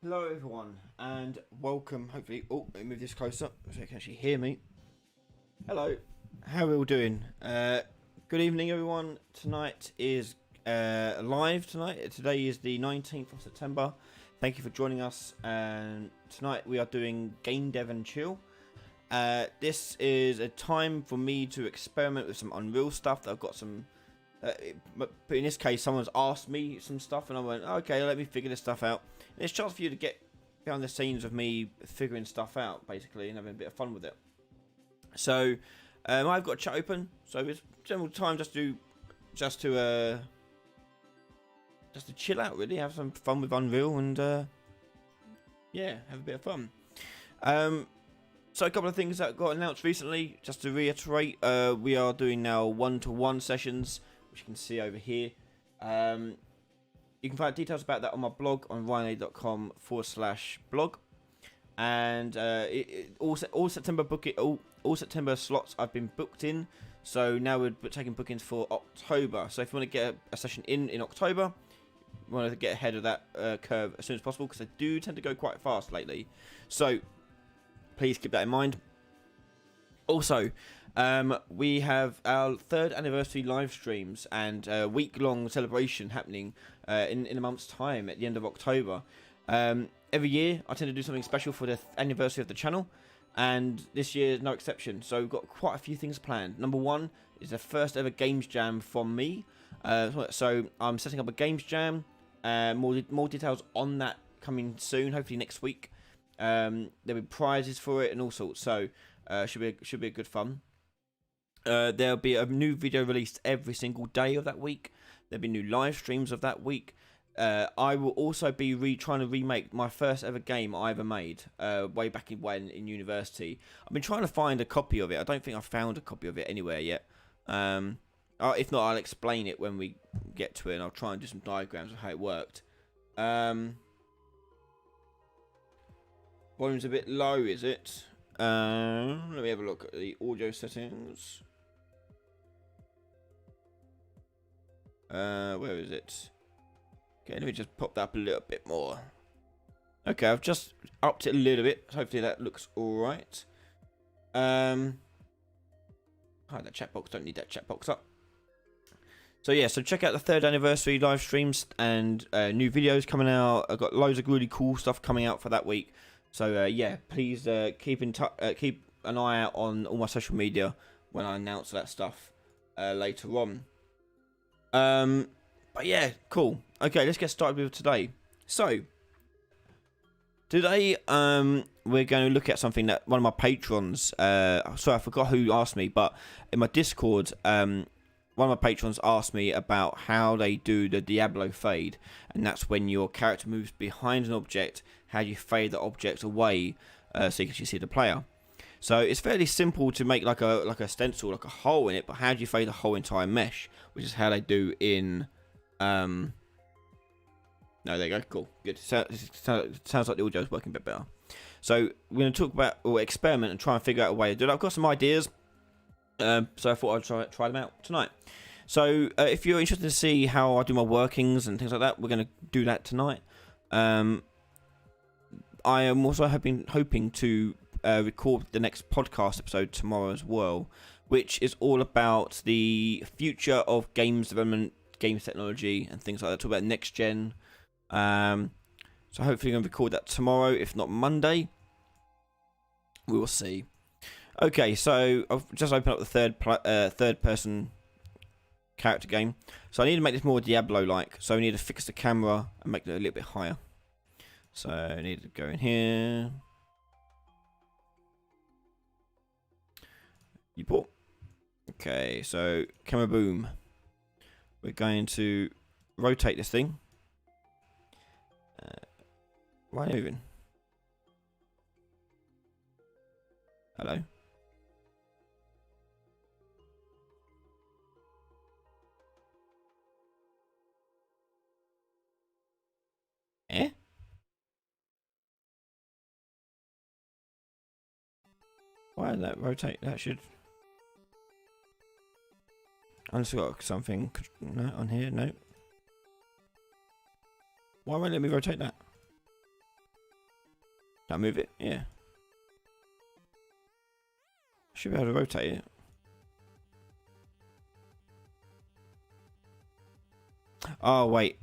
Hello everyone and welcome. Hopefully, let me move this closer so you can actually hear me. Hello, how are we all doing? Good evening everyone. Tonight is live tonight. Today is the 19th of September. Thank you for joining us, and tonight we are doing GameDev and Chill. This is a time for me to experiment with some Unreal stuff that I've got some but in this case someone's asked me some stuff and I went, okay, let me figure this stuff out. And it's a chance for you to get behind the scenes of me figuring stuff out basically and having a bit of fun with it. So I've got a chat open, so it's general time just to chill out, really have some fun with Unreal and yeah, have a bit of fun. So a couple of things that got announced recently, just to reiterate, we are doing now one-to-one sessions, which you can see over here. You can find details about that on my blog on ryan.com/blog. And all September slots I've been booked in. So now we're taking bookings for October. So if you want to get a session in October, you want to get ahead of that curve as soon as possible, because they do tend to go quite fast lately. So please keep that in mind. Also, we have our 3rd anniversary live streams and a week-long celebration happening in a month's time at the end of October. Every year, I tend to do something special for the anniversary of the channel, and this year is no exception. So we've got quite a few things planned. Number one is the first ever Games Jam from me. So I'm setting up a Games Jam. More details on that coming soon, hopefully next week. There'll be prizes for it and all sorts, so should be a good fun. There'll be a new video released every single day of that week. There'll be new live streams of that week. I will also be trying to remake my first ever game I ever made way back in university. I've been trying to find a copy of it. I don't think I've found a copy of it anywhere yet. If not, I'll explain it when we get to it, and I'll try and do some diagrams of how it worked. Volume's a bit low, is it? Let me have a look at the audio settings. Where is it? Okay, let me just pop that up a little bit more. Okay, I've just upped it a little bit. Hopefully that looks alright. Hide that chat box. Don't need that chat box up. So yeah, so check out the 3rd anniversary live streams and new videos coming out. I've got loads of really cool stuff coming out for that week. So yeah, please keep in touch. Keep an eye out on all my social media when I announce that stuff later on. But yeah, cool. Okay, let's get started with today. So today we're going to look at something that one of my patrons. Sorry, I forgot who asked me, but in my Discord, one of my patrons asked me about how they do the Diablo fade, and that's when your character moves behind an object, how you fade the object away so you can actually see the player. So it's fairly simple to make like a stencil, like a hole in it, but how do you fade the whole entire mesh, which is how they do in no, there you go, cool, good. Sounds like the audio is working a bit better. So we're going to talk about, or experiment and try and figure out a way to do it. I've got some ideas, so I thought I'd try them out tonight. So if you're interested to see how I do my workings and things like that, we're going to do that tonight. I am also hoping to record the next podcast episode tomorrow as well, which is all about the future of games development, games technology, and things like that. Talk about next gen. So hopefully I'm going to record that tomorrow, if not Monday. We will see. Okay, so I've just opened up the third person character game. So I need to make this more Diablo-like. So we need to fix the camera and make it a little bit higher. So I need to go in here. You bought. Okay, so camera boom. We're going to rotate this thing. Why are you moving? Hello? Eh? Why did that rotate? That should... I've got something no, on here. No. Why won't let me rotate that? Can I move it? Yeah. Should be able to rotate it. Oh, wait.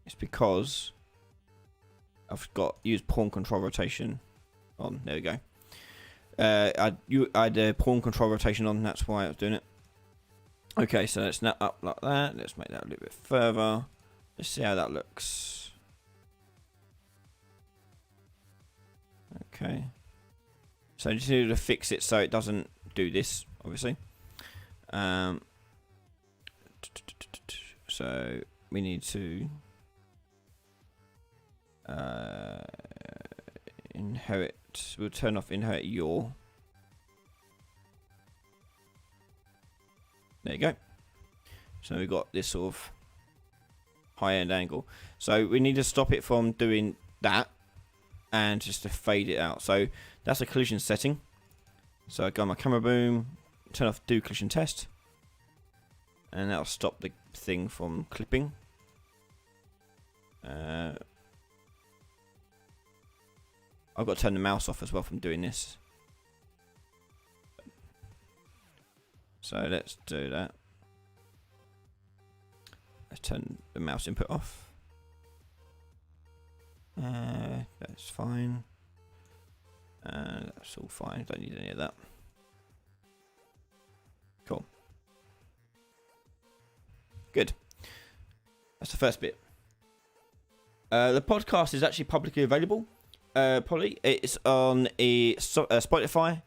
It's because I've got use pawn control rotation on. There we go. I had pawn control rotation on. That's why I was doing it. Okay, so let's snap up like that. Let's make that a little bit further. Let's see how that looks. Okay. So just need to fix it so it doesn't do this, obviously. So we need to inherit. We'll turn off inherit your. There you go. So we've got this sort of high-end angle. So we need to stop it from doing that and just to fade it out. So that's a collision setting. So I go on my camera boom, turn off do collision test, and that'll stop the thing from clipping. I've got to turn the mouse off as well from doing this. So let's do that. Let's turn the mouse input off. That's fine. That's all fine. Don't need any of that. Cool. Good. That's the first bit. The podcast is actually publicly available. Polly, it's on Spotify,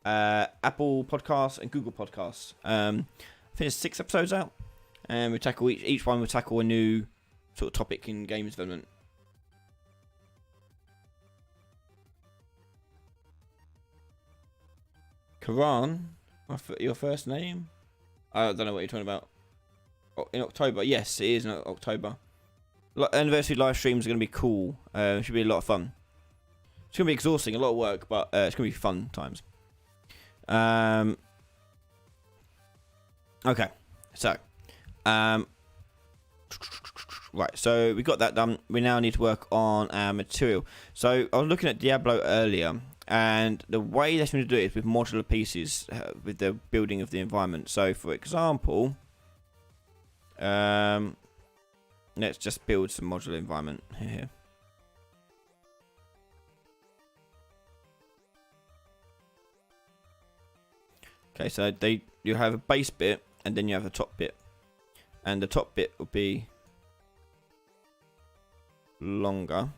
Apple Podcasts, and Google Podcasts. I think there's 6 episodes out, and we tackle each one. We tackle a new sort of topic in games development. Karan, your first name? I don't know what you're talking about. In October, yes, it is in October. Anniversary live streams are going to be cool. It should be a lot of fun. It's going to be exhausting, a lot of work, but it's going to be fun times. Okay, so right, so we got that done. We now need to work on our material. So I was looking at Diablo earlier, and the way they're going to do it is with modular pieces, with the building of the environment. So, for example, let's just build some modular environment here. Okay, so you have a base bit, and then you have a top bit, and the top bit will be longer.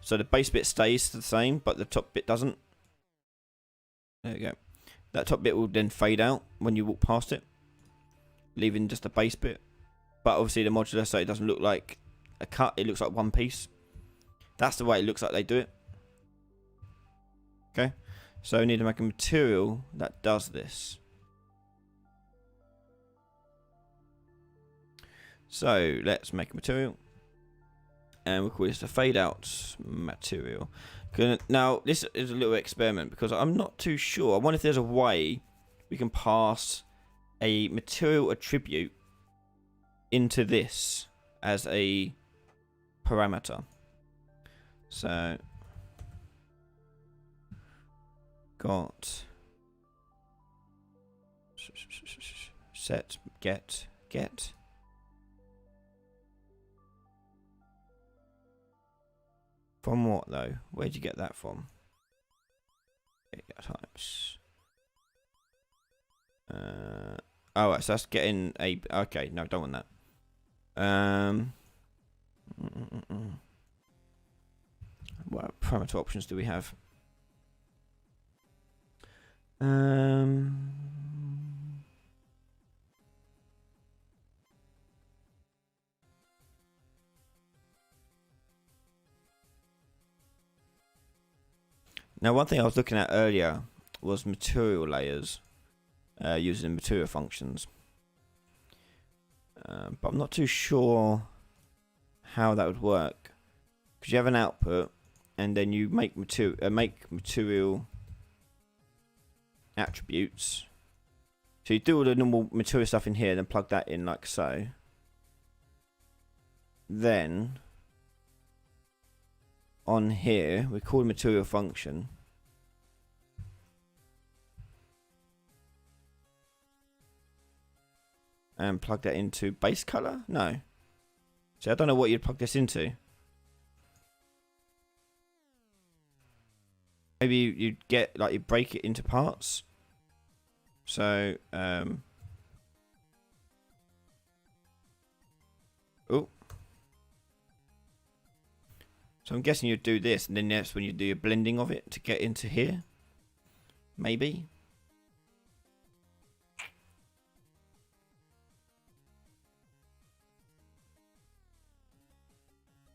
So the base bit stays the same, but the top bit doesn't. There you go. That top bit will then fade out when you walk past it, leaving just a base bit. But obviously the modular, so it doesn't look like a cut, it looks like one piece. That's the way it looks like they do it. Okay, so we need to make a material that does this. So let's make a material, and we'll call this a fade out material. Now this is a little experiment because I'm not too sure. I wonder if there's a way we can pass a material attribute into this as a parameter. So got set get. From what though? Where'd you get that from? Types. Oh, so that's getting a. Okay, no, don't want that. What parameter options do we have? Now, one thing I was looking at earlier was material layers, using material functions. But I'm not too sure how that would work, because you have an output, and then you make material attributes. So you do all the normal material stuff in here, then plug that in like so. Then on here, we call material function. And plug that into base color? No. So I don't know what you'd plug this into. Maybe you'd get, like, you break it into parts. So, oh. So I'm guessing you'd do this, and then that's when you do your blending of it to get into here. Maybe.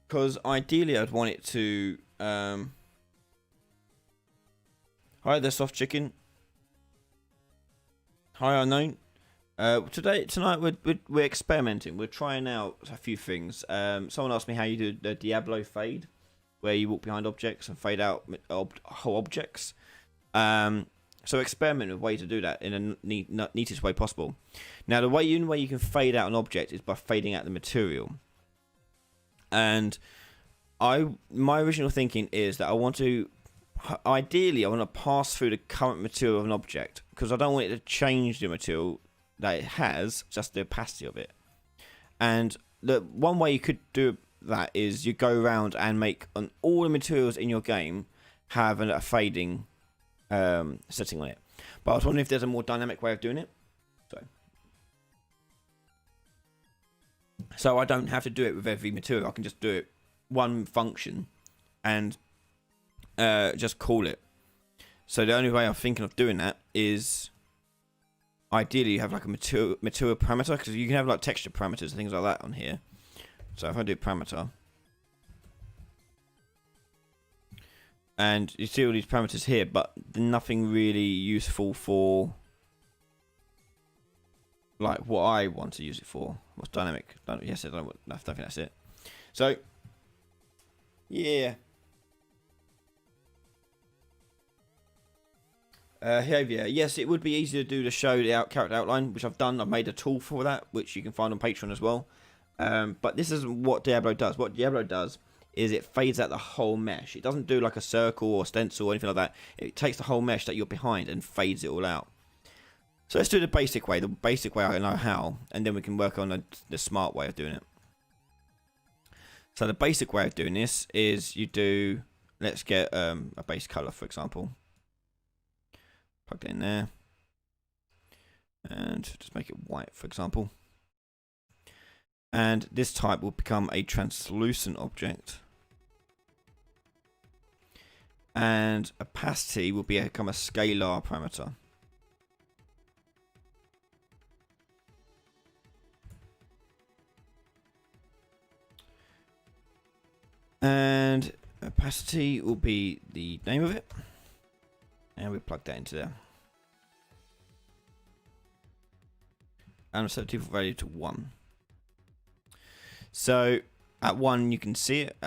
Because ideally I'd want it to... Hi there, Soft Chicken. Hi, Unknown. Tonight we're experimenting. We're trying out a few things. Someone asked me how you do the Diablo fade, where you walk behind objects and fade out whole objects. So experiment with a way to do that in a neatest way possible. Now, the only way you can fade out an object is by fading out the material. And my original thinking is that ideally, I want to pass through the current material of an object, because I don't want it to change the material that it has, just the opacity of it. And the one way you could do that is you go around and make all the materials in your game have a fading setting on it. But I was wondering if there's a more dynamic way of doing it. So I don't have to do it with every material. I can just do it one function and just call it. So the only way I'm thinking of doing that is ideally you have like a material parameter, because you can have like texture parameters and things like that on here. So if I do parameter, and you see all these parameters here, but nothing really useful for like what I want to use it for. What's dynamic? Yes, I don't think that's it. So yeah. Behavior. Yes, it would be easy to do the show the character outline, which I've done. I've made a tool for that, which you can find on Patreon as well. But this isn't what Diablo does. What Diablo does is it fades out the whole mesh. It doesn't do like a circle or stencil or anything like that. It takes the whole mesh that you're behind and fades it all out. So let's do the basic way I know how, and then we can work on the smart way of doing it. So the basic way of doing this is you do, let's get a base color, for example. Plug that in there. And just make it white, for example. And this type will become a translucent object. And opacity will become a scalar parameter. And opacity will be the name of it. And we plug that into there. And we'll set the default value to 1. So at 1 you can see it,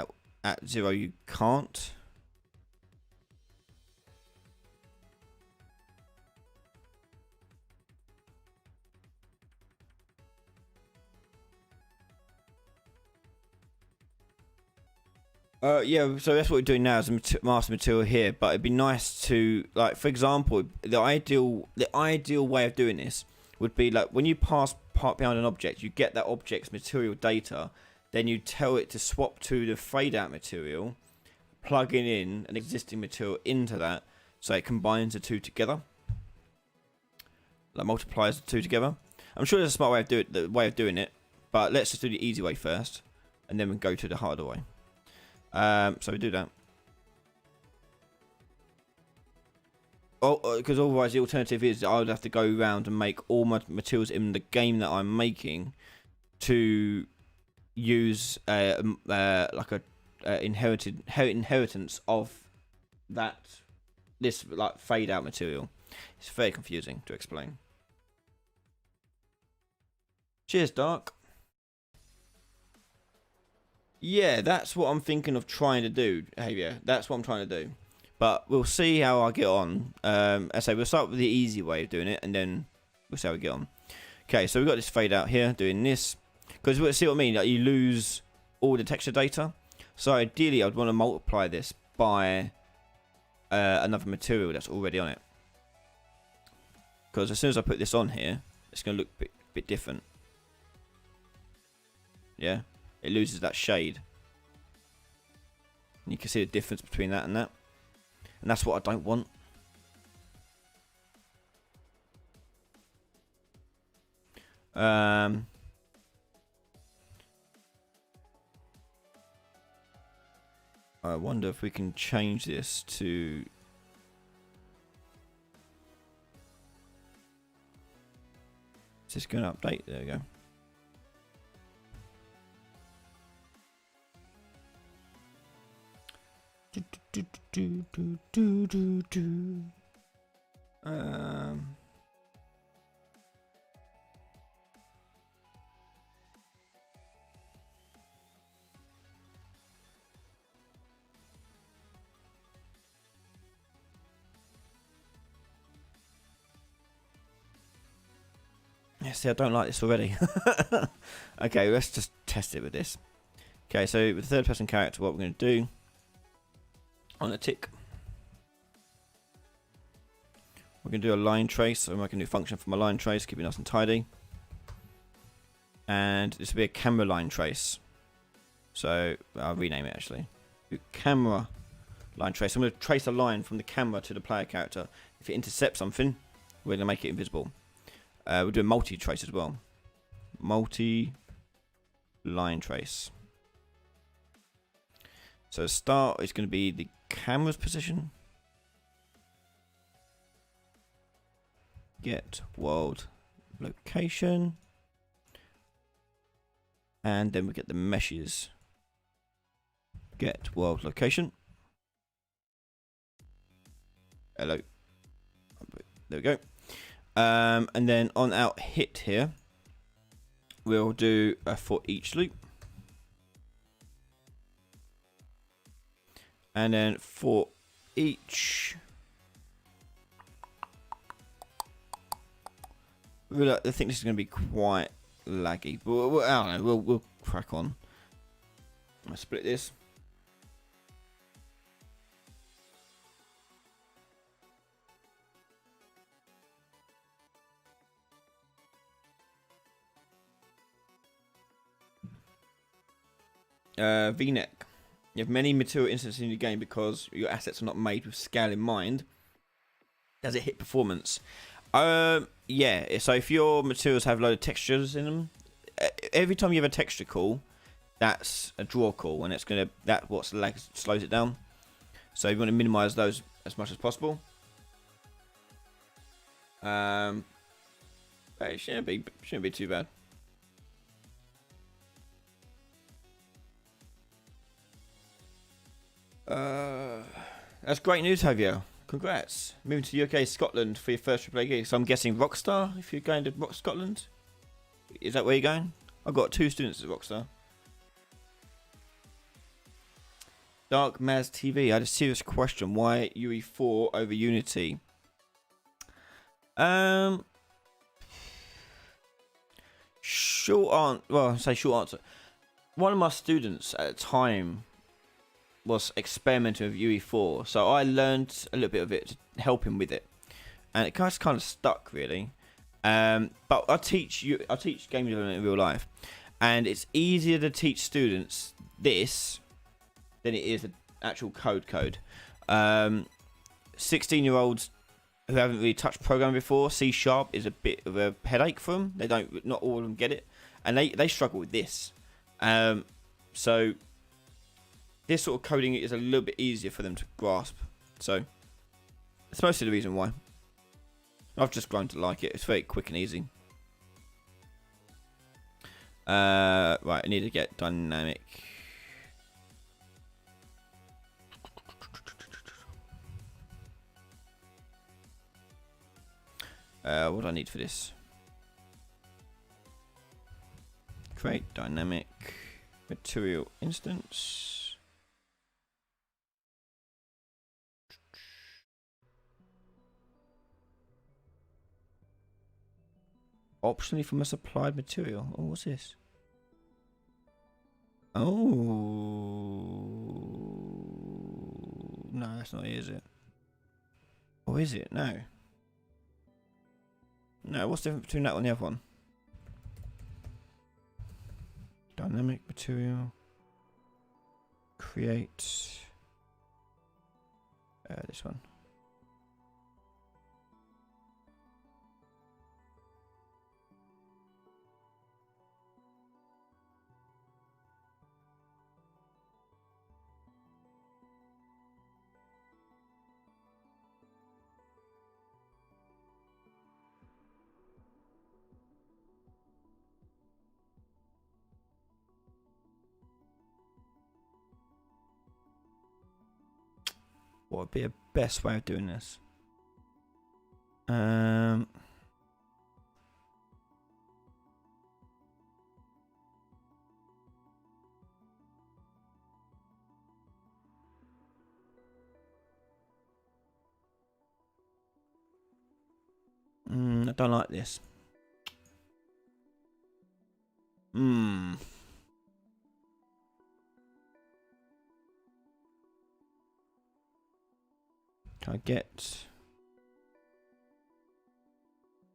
at 0 you can't. Yeah, so that's what we're doing now is a master material here, but it'd be nice to, like, for example, the ideal way of doing this would be like when you pass part behind an object, you get that object's material data, then you tell it to swap to the fade out material, plugging in an existing material into that, so it combines the two together, like multiplies the two together. I'm sure there's a smart way of doing it, but let's just do the easy way first, and then we go to the harder way. So we do that. Oh, because otherwise the alternative is I would have to go around and make all my materials in the game that I'm making to use like a inheritance of this like fade out material. It's very confusing to explain. Cheers, Dark. Yeah, that's what I'm thinking of trying to do, Javier. That's what I'm trying to do. But we'll see how I get on. I say we'll start with the easy way of doing it, and then we'll see how we get on. Okay, so we've got this fade out here, doing this. Because see what I mean? Like you lose all the texture data. So ideally, I'd want to multiply this by another material that's already on it. Because as soon as I put this on here, it's going to look a bit different. Yeah, it loses that shade. And you can see the difference between that and that. And that's what I don't want. I wonder if we can change this to... Is this going to update? There we go. Yeah, see, I don't like this already. Okay, let's just test it with this. Okay, so with the third person character, what we're going to do on a tick, we're going to do a line trace. So I'm making a new function for my line trace, keep it nice and tidy. And this will be a camera line trace. So I'll rename it actually. Do camera line trace. I'm going to trace a line from the camera to the player character. If it intercepts something, we're going to make it invisible. We'll do a multi-trace as well. Multi-line trace. So start is going to be the camera's position. Get world location. And then we get the meshes. Get world location. Hello. There we go. And then on our hit here, we'll do a for each loop. And then for each, I think this is going to be quite laggy, but I don't know, we'll crack on. I'll split this. V-neck. You have many material instances in your game because your assets are not made with scale in mind. Does it hit performance? Yeah. So if your materials have a load of textures in them, every time you have a texture call, that's a draw call, and that's what slows it down. So you want to minimize those as much as possible. But it shouldn't be too bad. That's great news, Javier. Congrats. Moving to UK, Scotland for your first AAA gig. So I'm guessing Rockstar, if you're going to Scotland. Is that where you're going? I've got 2 students at Rockstar. Dark Maz TV, I had a serious question. Why UE4 over Unity? Short answer. One of my students at the time was experimenting with UE4, so I learned a little bit of it to help him with it, and it kind of stuck really. But I teach game development in real life, and it's easier to teach students this than it is the actual code. 16-year-olds who haven't really touched programming before, C# is a bit of a headache for them. Not all of them get it, and they struggle with this. So this sort of coding is a little bit easier for them to grasp. So that's mostly the reason why. I've just grown to like it. It's very quick and easy. Right, I need to get dynamic. What do I need for this? Create dynamic material instance. Optionally from a supplied material. Oh, what's this? Oh. no, that's not it, is it? Or is it? No. No, what's the difference between that and the other one? Dynamic material. Create. This one. What would be a best way of doing this? I don't like this. Can I get...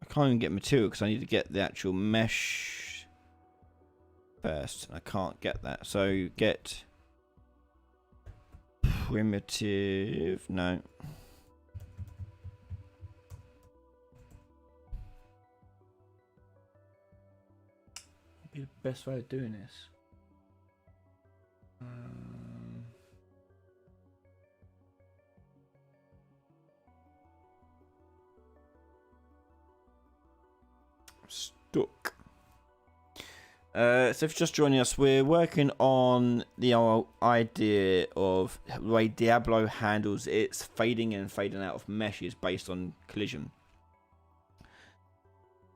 I can't even get material because I need to get the actual mesh first. I can't get that. So get primitive. No. What'd be the best way of doing this? Stuck. So if you're just joining us, we're working on the idea of the way Diablo handles its fading in and fading out of meshes based on collision.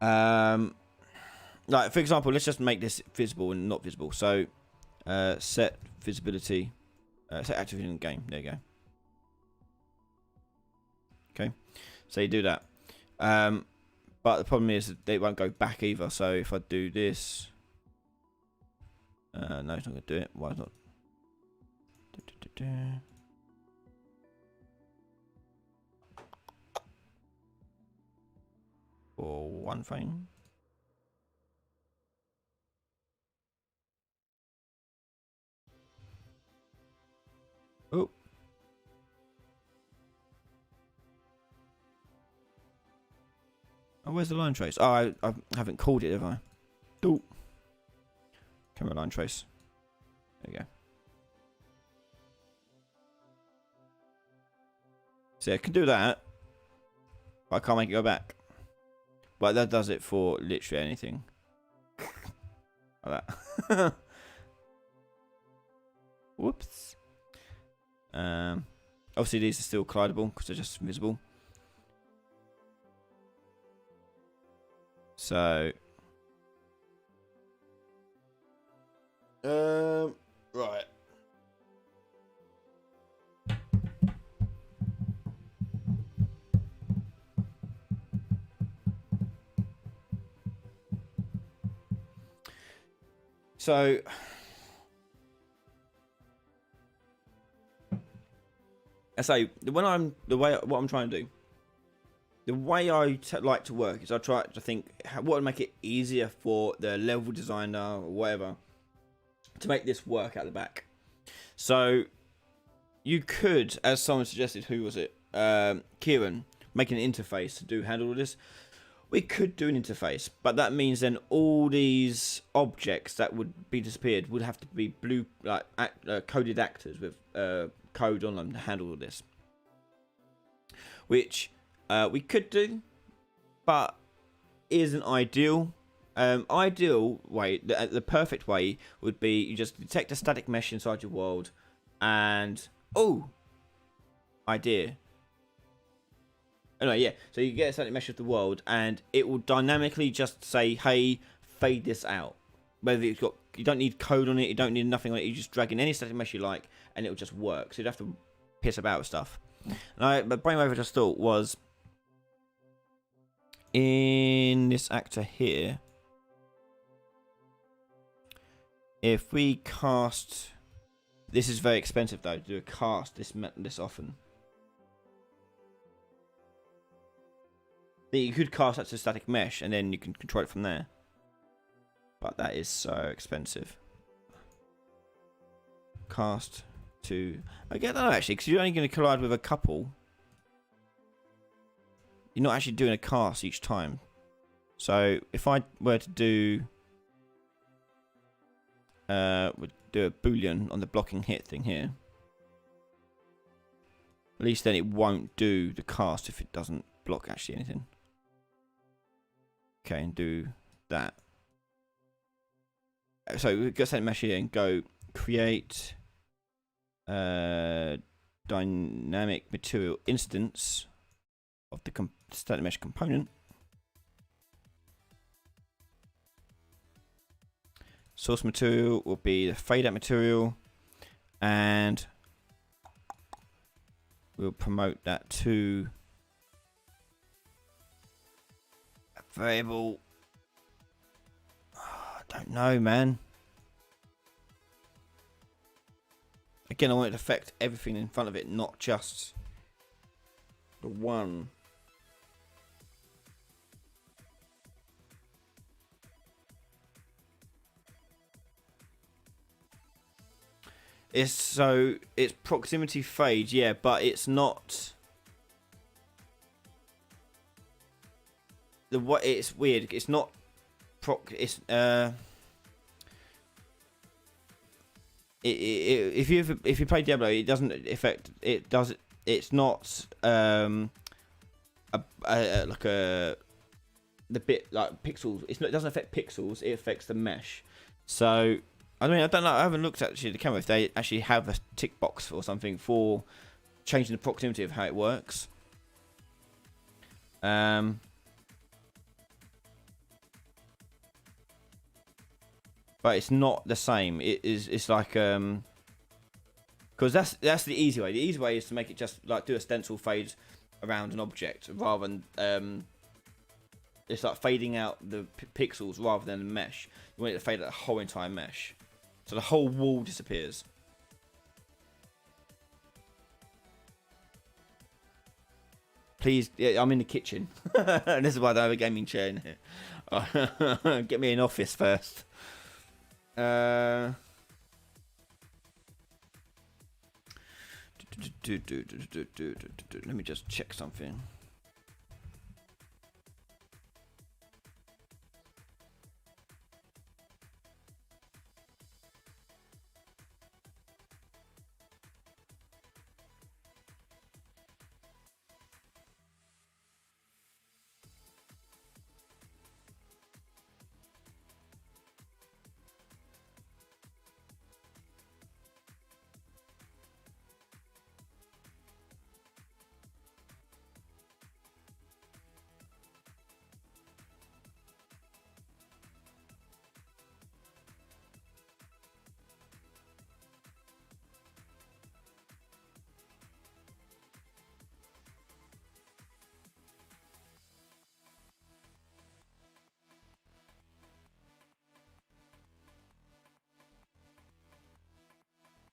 Like for example, let's just make this visible and not visible. So set visibility, set active in game. There you go. Okay, so you do that. But the problem is that they won't go back either. So if I do this, no, it's not going to do it. Why not? For one frame. Oh. Oh, where's the line trace? Oh, I haven't called it, have I? Oh. Camera line trace. There you go. So I can do that, but I can't make it go back. But that does it for literally anything. Like that. Whoops. Obviously these are still collidable because they're just visible. So right. So I say what I'm trying to do. The way I like to work is I try to think what would make it easier for the level designer or whatever to make this work at the back. So you could, as someone suggested, who was it? Kieran, making an interface to handle all this. We could do an interface, but that means then all these objects that would be disappeared would have to be coded actors with code on them to handle all this, which we could do, but isn't ideal. Ideal way, the perfect way would be you just detect a static mesh inside your world, and idea. Anyway, yeah. So you get a static mesh of the world, and it will dynamically just say, "Hey, fade this out." Whether it's got, you don't need code on it, you don't need nothing on it. You just drag in any static mesh you like, and it will just work. So you'd have to piss about with stuff. And the brainwave I just thought was in this actor here. If we cast This is very expensive though to do a cast this often. You could cast that to static mesh and then you can control it from there. But that is so expensive. Cast to... I get that actually, because you're only going to collide with a couple. You're not actually doing a cast each time. So if I were to do... would do a boolean on the blocking hit thing here. At least then it won't do the cast if it doesn't block actually anything. Okay, and do that. So we go set mesh here and go create dynamic material instance of the static mesh component. Source material will be the fade out material, and we'll promote that to a variable. I don't know, man. Again, I want it to affect everything in front of it, not just the one. It's proximity fade, yeah, but it's not it's weird. It's not if you play Diablo, it doesn't affect it. It's not like the bit like pixels. It doesn't affect pixels. It affects the mesh. So I mean, I don't know. I haven't looked actually at the camera if they actually have a tick box or something for changing the proximity of how it works. But it's not the same. It's like because that's the easy way. The easy way is to make it just like do a stencil fade around an object rather than it's like fading out the pixels rather than the mesh. You want it to fade out the whole entire mesh, so the whole wall disappears. Please, yeah, I'm in the kitchen. And this is why I don't have a gaming chair in here. Get me an office first. Let me just check something.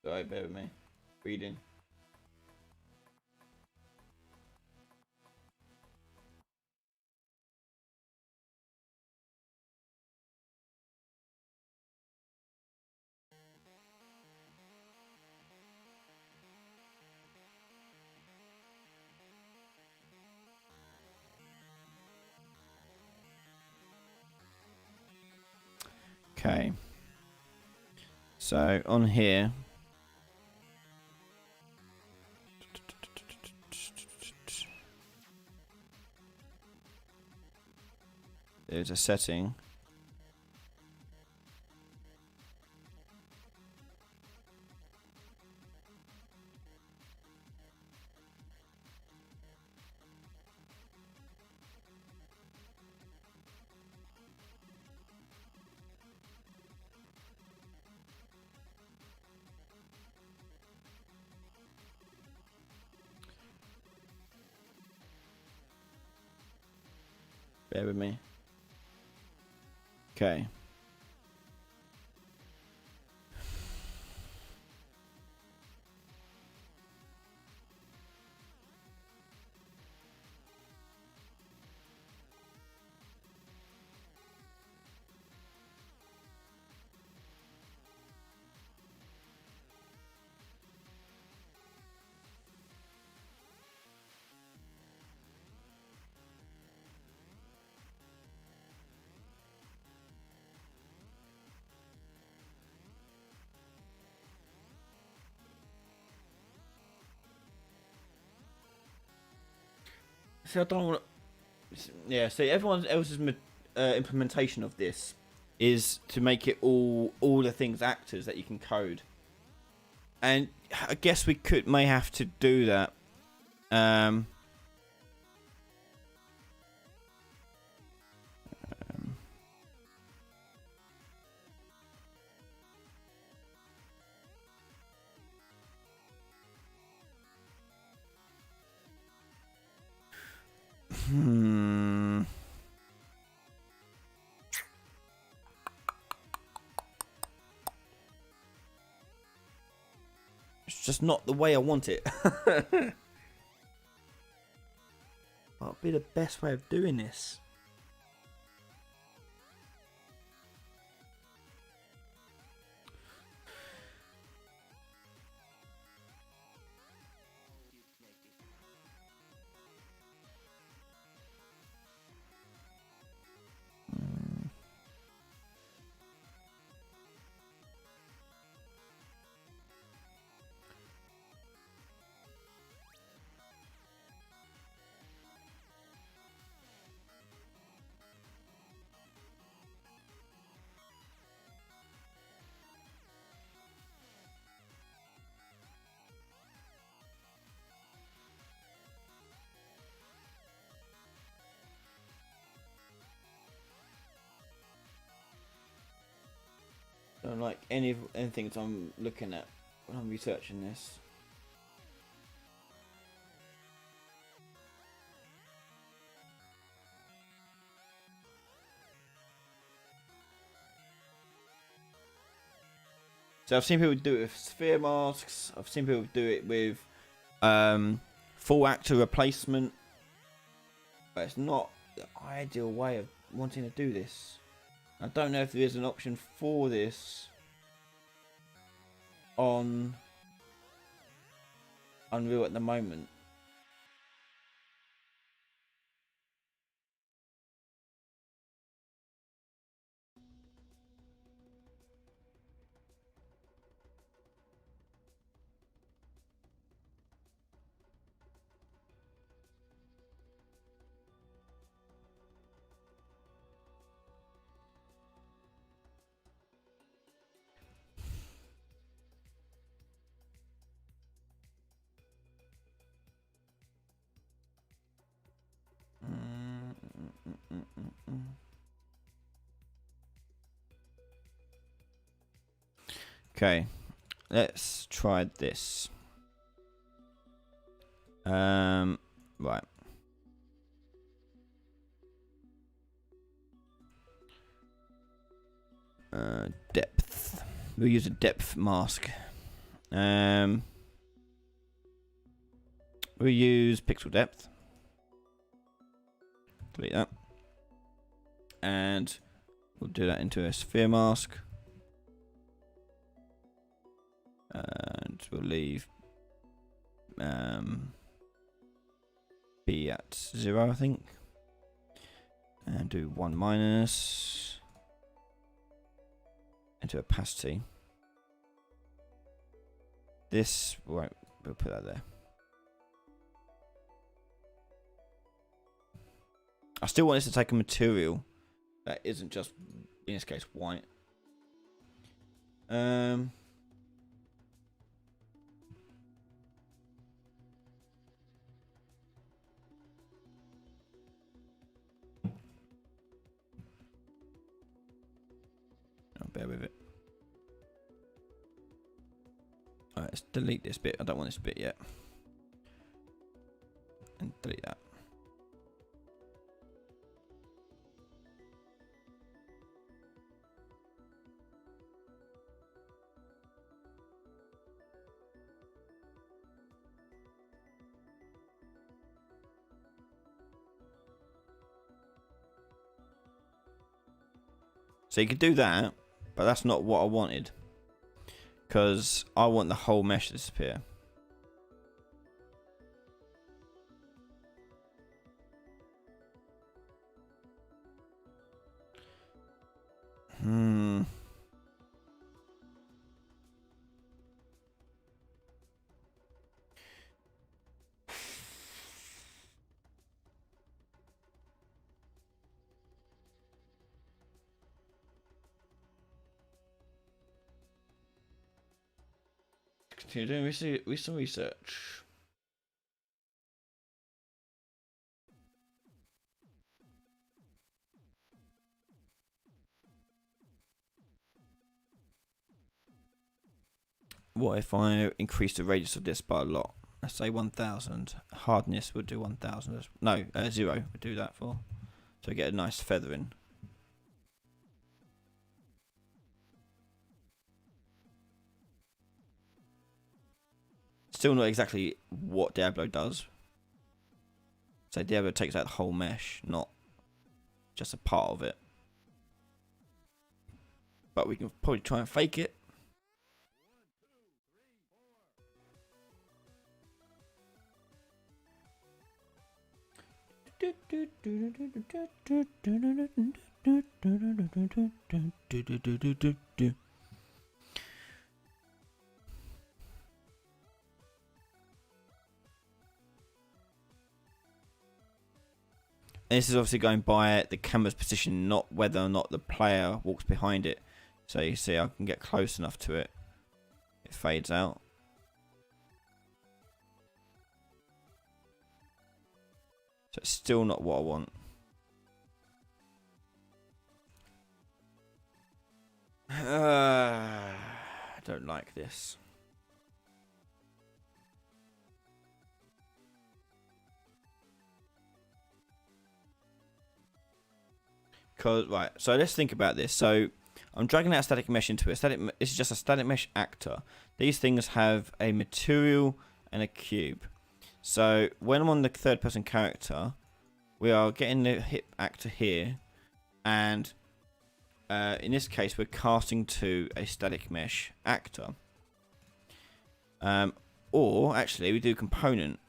Sorry, bear with me. Reading. Okay. So on here. There's a setting. Bear with me. Okay. See, I don't want. Yeah. See, everyone else's implementation of this is to make it all the things actors that you can code, and I guess we may have to do that. It's just not the way I want it. What'd be the best way of doing this? Don't like anything that I'm looking at when I'm researching this. So I've seen people do it with sphere masks. I've seen people do it with full actor replacement. But it's not the ideal way of wanting to do this. I don't know if there is an option for this on Unreal at the moment. Okay, let's try this. Right. Depth. We'll use a depth mask. We'll use pixel depth. Delete that. And we'll do that into a sphere mask. And we'll leave B at 0, I think. And do 1 minus into opacity. This won't, we'll put that there. I still want this to take a material that isn't just, in this case, white. Bear with it. Alright, let's delete this bit. I don't want this bit yet. And delete that. So you could do that, but that's not what I wanted. Because I want the whole mesh to disappear. Continue doing some research. What if I increase the radius of this by a lot? Let's say 1,000. Hardness would do 1,000. No, 0 would do that for. So get a nice feathering. Still not exactly what Diablo does. So Diablo takes out the whole mesh, not just a part of it. But we can probably try and fake it. And this is obviously going by the camera's position, not whether or not the player walks behind it. So you see, I can get close enough to it. It fades out. So it's still not what I want. I don't like this. Right, so let's think about this. So I'm dragging that static mesh into it. This is just a static mesh actor. These things have a material and a cube. So when I'm on the third person character, we are getting the hip actor here, and in this case we're casting to a static mesh actor. Or actually we do component,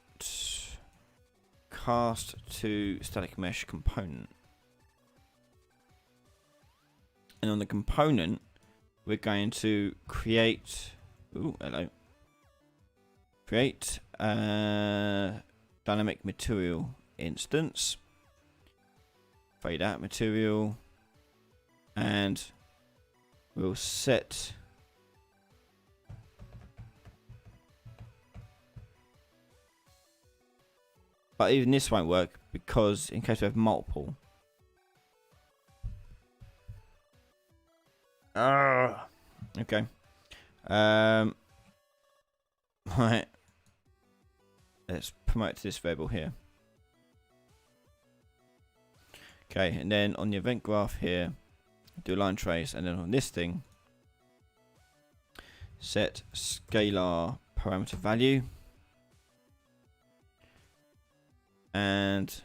cast to static mesh component. And on the component, we're going to create. Ooh, hello. Create dynamic material instance. Fade out material. And we'll set. But even this won't work because in case we have multiple. Okay. Right. Let's promote to this variable here. Okay, and then on the event graph here, do a line trace, and then on this thing, set scalar parameter value, and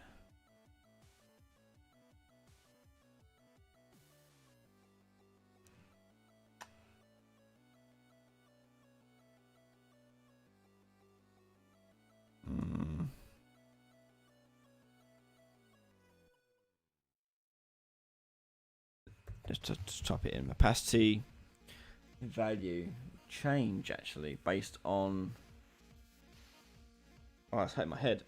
just to type it in. Opacity value change actually based on. Oh, it's hurting my head.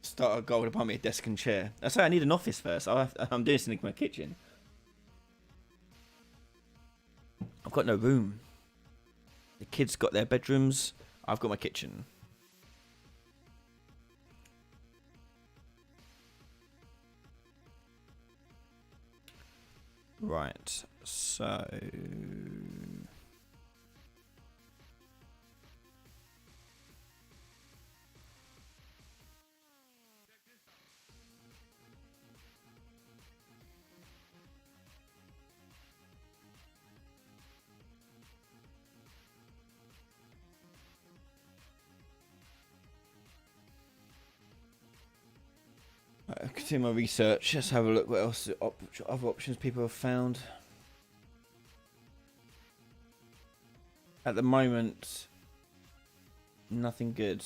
Start a goal to buy me a desk and chair. I say I need an office first. I'm doing something in my kitchen. I've got no room. The kids got their bedrooms. I've got my kitchen. Right, so continue my research. Let's have a look what else other options people have found. At the moment, nothing good.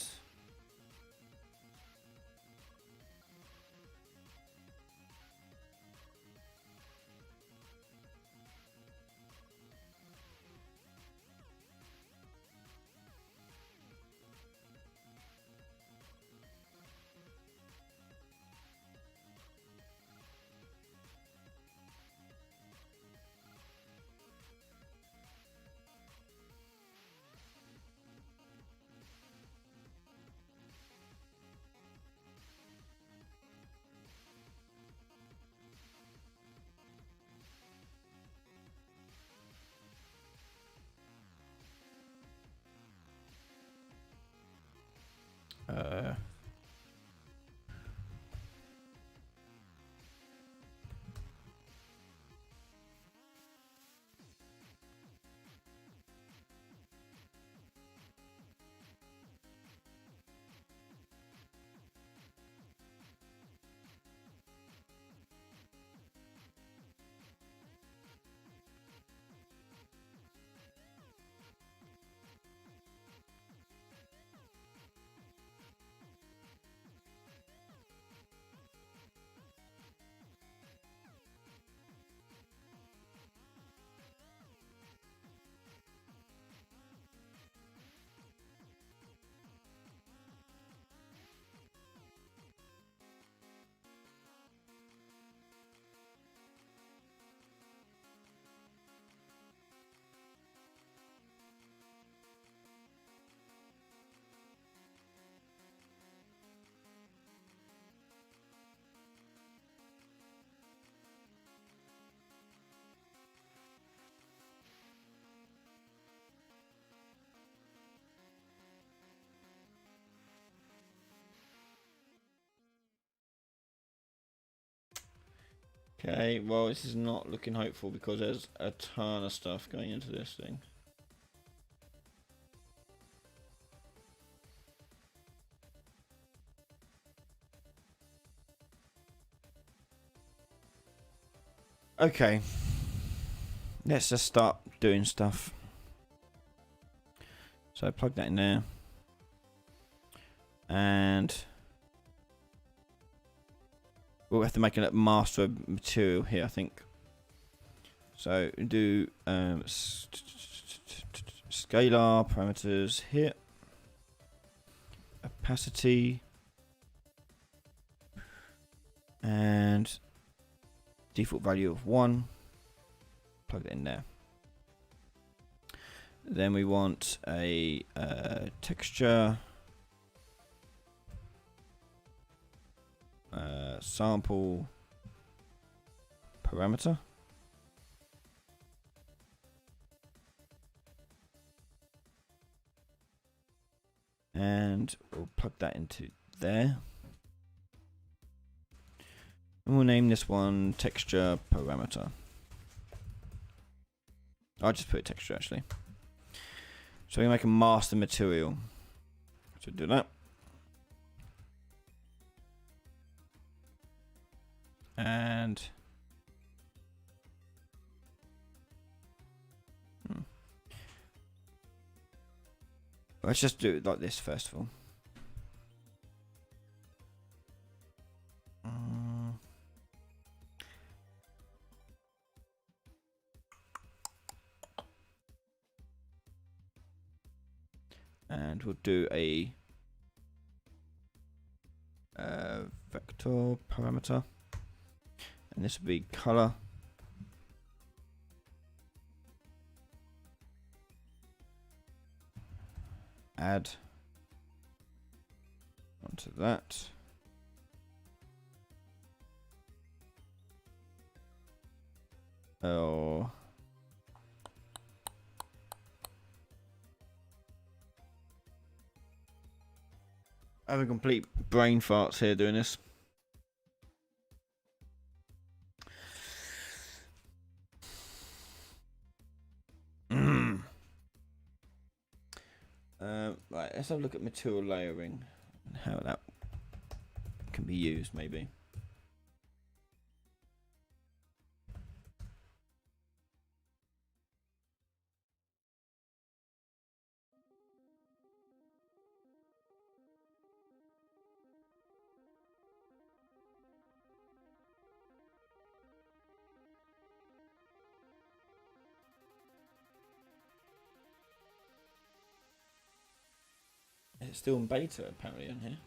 Okay, well, this is not looking hopeful because there's a ton of stuff going into this thing. Okay, let's just start doing stuff. So plug that in there, and we'll have to make a master material here, I think. So do scalar parameters here, opacity, and default value of 1. Plug it in there. Then we want a texture, sample parameter, and we'll plug that into there. And we'll name this one texture parameter. I'll just put texture actually. So we make a master material. So do that. And let's just do it like this first of all. And we'll do a vector parameter, and this will be color. Add onto that. Oh. I have a complete brain farts here doing this. Right, let's have a look at material layering and how that can be used, maybe. It's still in beta apparently on here.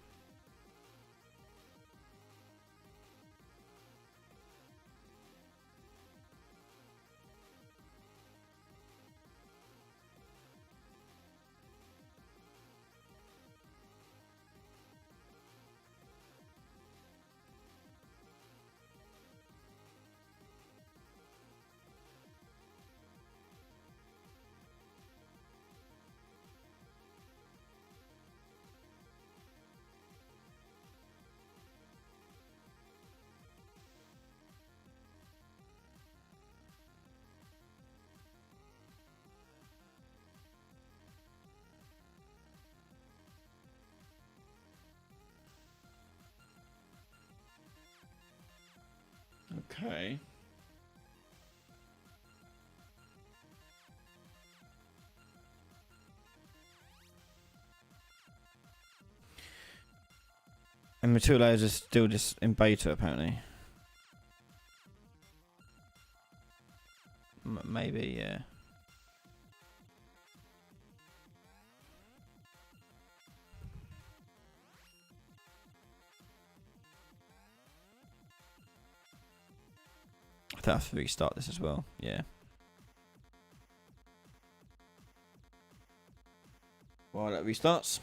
Okay. And material layers are still just in beta apparently. Maybe, yeah. I think I have to restart this as well, yeah. While that restarts.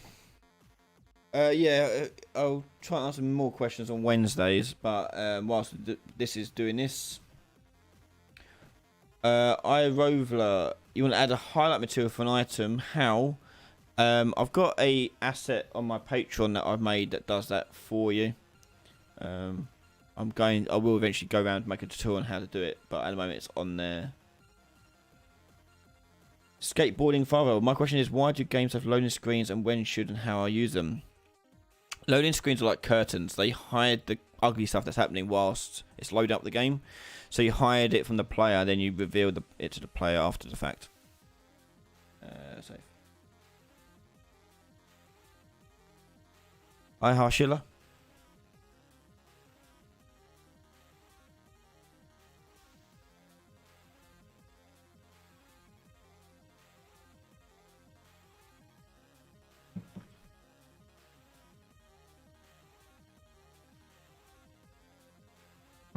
Yeah, I'll try and answer more questions on Wednesdays, but whilst this is doing this, iRover, you want to add a highlight material for an item? How? I've got a asset on my Patreon that I've made that does that for you. I will eventually go around and make a tutorial on how to do it, but at the moment it's on there. Skateboarding father. My question is, why do games have loading screens, and when should and how I use them? Loading screens are like curtains. They hide the ugly stuff that's happening whilst it's loading up the game. So you hide it from the player, then you reveal it to the player after the fact. Save. Hi, Harshila.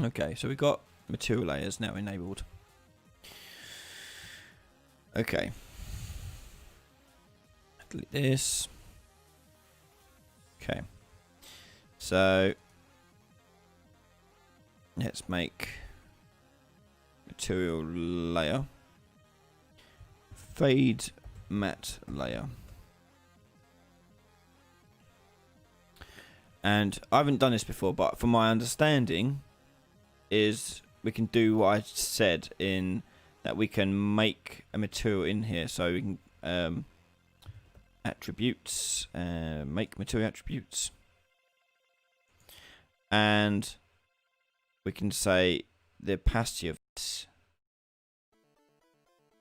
Okay, so we've got material layers now enabled. Okay. Delete this. Okay. So let's make material layer. Fade matte layer. And I haven't done this before, but from my understanding is we can do what I said in that we can make a material in here. So we can attributes, make material attributes, and we can say the opacity of this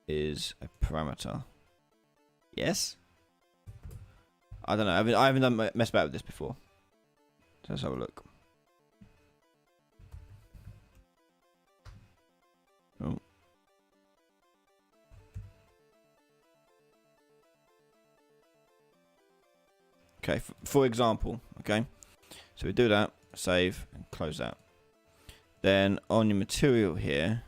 is a parameter. Yes. I don't know. I haven't done messed about with this before. So let's have a look. Oh. Okay, for example, okay, so we do that, save, and close that. Then on your material here,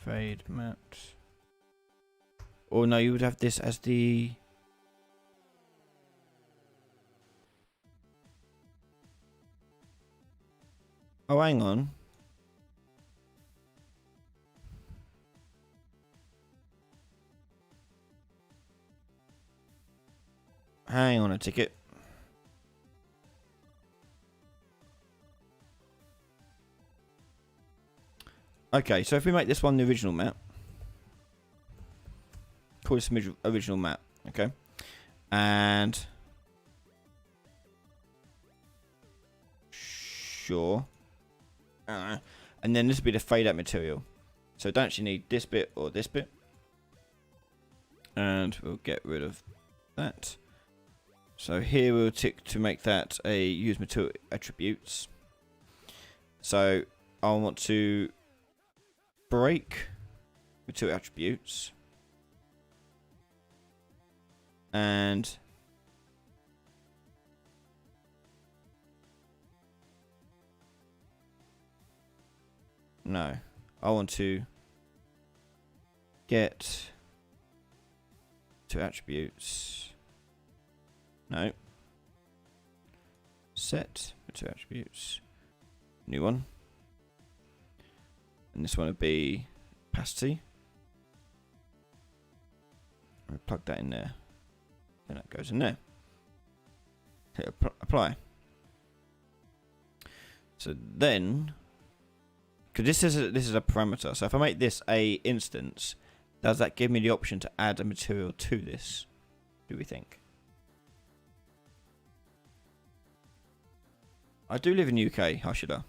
fade matte. Or no, you would have this as the... Oh, hang on. Hang on a ticket. Okay, so if we make this one the original map, call this original map, okay, and sure, and then this will be the fade out material. So don't actually need this bit or this bit, and we'll get rid of that. So here we'll tick to make that a use material attributes. So I want to break material attributes and no, I want to get to attributes. No. Set to attributes. New one. And this one would be opacity. I'll plug that in there. Then that goes in there. Hit apply. So then, because this is a parameter. So if I make this a instance, does that give me the option to add a material to this? Do we think? I do live in UK, Hashida.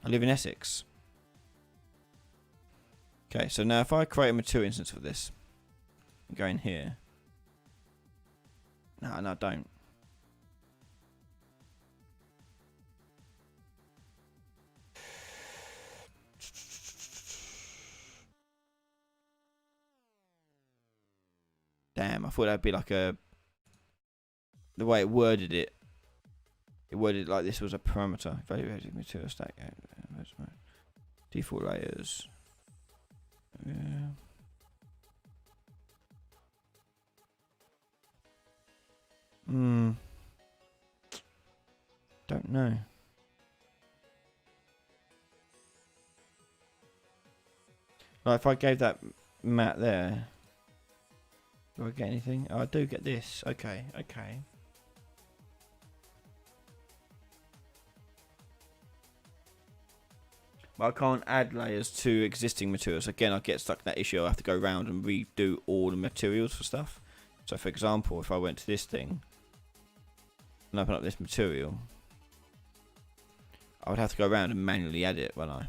I live in Essex. Okay, so now if I create a material instance for this, and go in here. No, I don't. Damn, I thought that'd be like a... The way it worded it. It worded like this was a parameter. Evaluated material stack. Default layers. Yeah. Don't know. Like if I gave that mat there, do I get anything? Oh, I do get this. Okay, okay. But I can't add layers to existing materials. Again, I get stuck in that issue. I have to go around and redo all the materials for stuff. So, for example, if I went to this thing and open up this material, I would have to go around and manually add it, wouldn't I?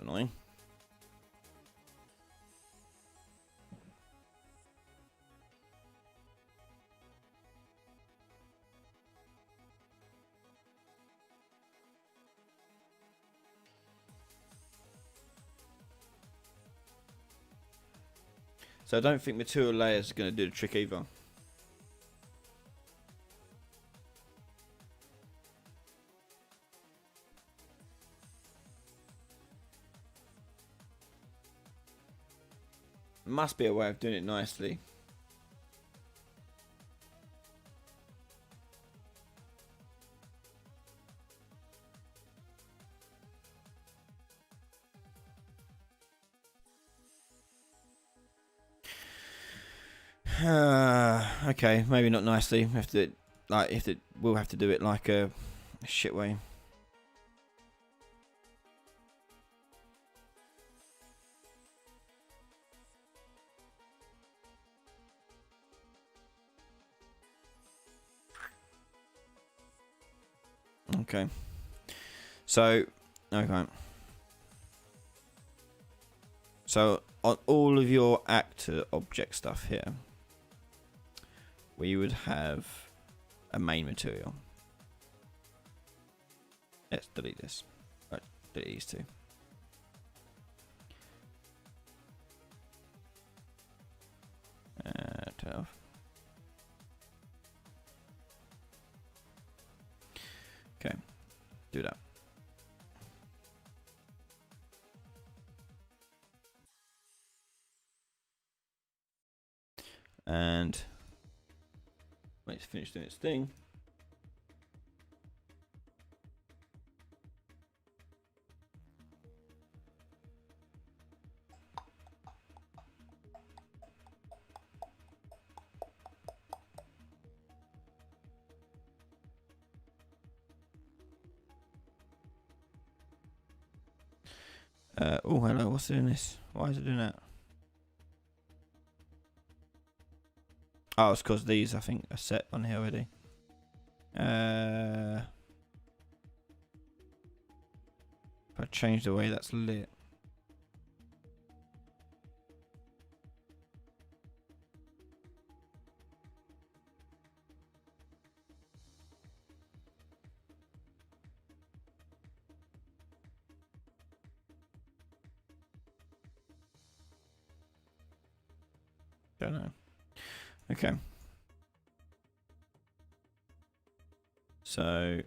Annoying. So I don't think material layers are going to do the trick either. Must be a way of doing it nicely. Okay, maybe not nicely. We'll have to do it like a shit way. Okay. So, okay. So on all of your actor object stuff here, we would have a main material. Let's delete this. Right, delete these two. Turn off. Okay, do that. And when it's finished doing its thing, oh hello, what's doing this? Why is it doing that? Oh, it's because these I think are set on here already. If I change the way that's lit. Don't know. Okay. So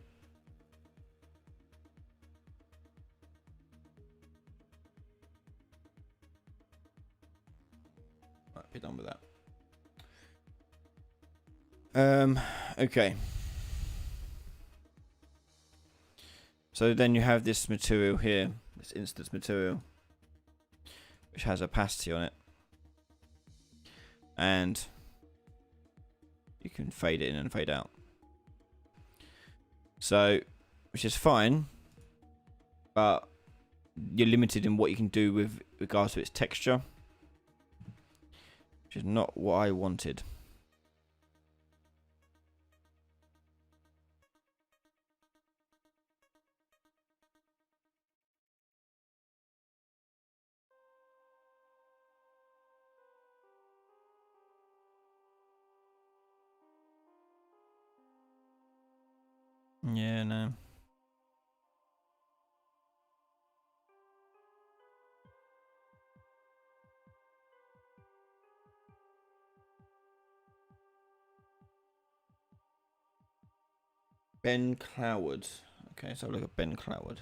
might be done with that. Okay. So then you have this material here, this instance material, which has opacity on it. And you can fade it in and fade out. So, which is fine, but you're limited in what you can do with regards to its texture, which is not what I wanted. Yeah, no. Ben Cloward. Okay, so look at Ben Cloward.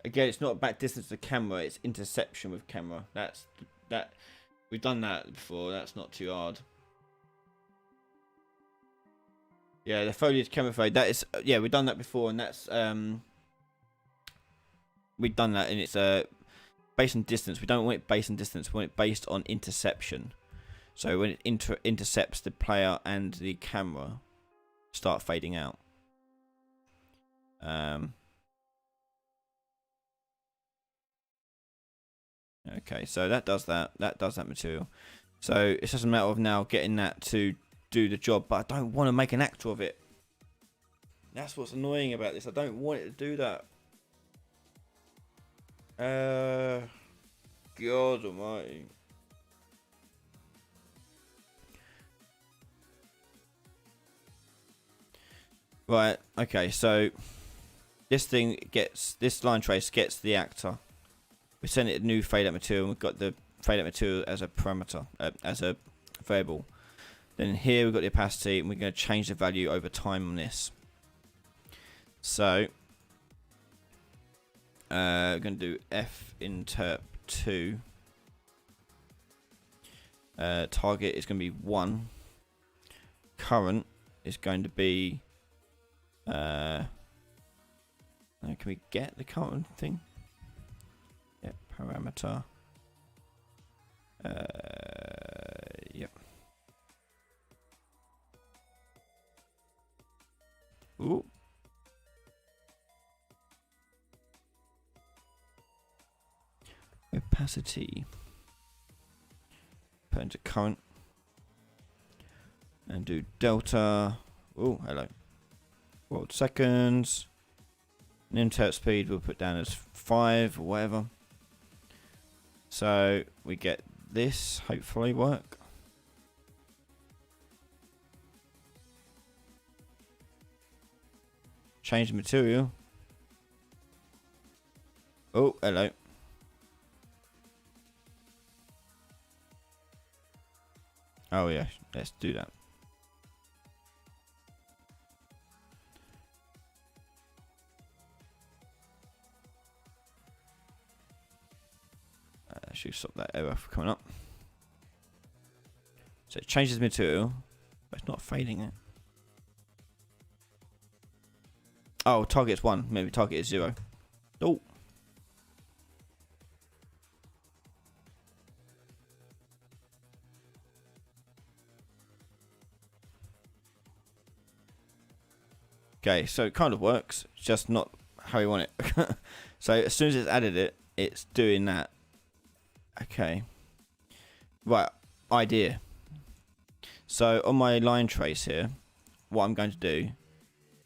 Again, it's not about distance to camera, it's interception with camera. That we've done that before, that's not too hard. Yeah, the foliage camera fade, that is yeah, we've done that before, and that's we've done that, and it's based on distance. We don't want it based on distance, we want it based on interception. So when it intercepts the player and the camera start fading out. Okay, so that does that. That does that material. So it's just a matter of now getting that to do the job, but I don't want to make an actor of it. That's what's annoying about this. I don't want it to do that. God almighty. Right, okay, so this line trace gets the actor. We send it a new fade out material, and we've got the fade out material as a parameter, as a variable. Then here we've got the opacity, and we're going to change the value over time on this. So we're going to do f_interp2. Target is going to be 1. Current is going to be. Can we get the current thing? Yep, parameter. Yep. Ooh. Opacity. Put into current. And do delta. Oh, hello. World seconds. And interrupt speed we'll put down as 5 or whatever. So we get this, hopefully work. Change the material. Oh, hello. Oh yeah, let's do that. Should stop that error from coming up. So it changes the material, but it's not fading it. Oh, target's 1. Maybe target is 0. Oh. Okay, so it kind of works, it's just not how you want it. So as soon as it's added it, it's doing that. Okay. Right, idea. So on my line trace here, what I'm going to do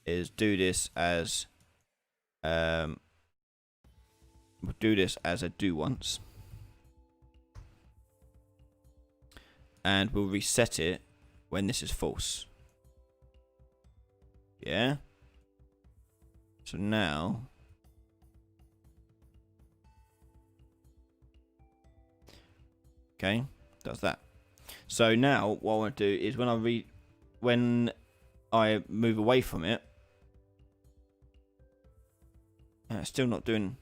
is do this as we'll do this as a do once. And we'll reset it when this is false. Yeah. So now okay, does that. So now what I want to do is when I move away from it, it's still not doing.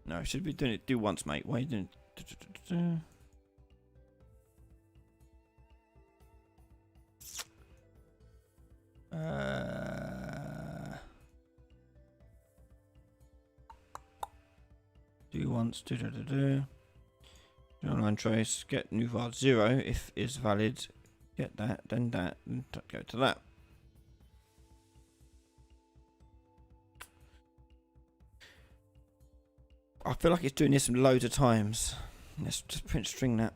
No, it should be doing it. Do once, mate. Why are you doing? Do once. Do online trace. Get new var 0 if is valid. Get that. Then that. And go to that. I feel like it's doing this loads of times. Let's just print string that.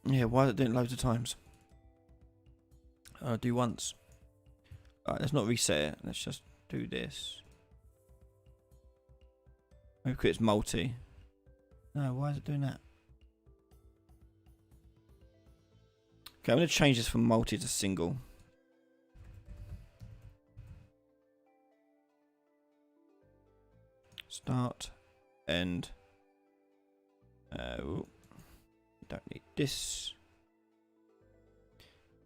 Yeah, why is it doing it loads of times? I'll do once. Alright, let's not reset it. Let's just do this. Maybe because it's multi. No, why is it doing that? Okay, I'm going to change this from multi to single. Start, end. Don't need this.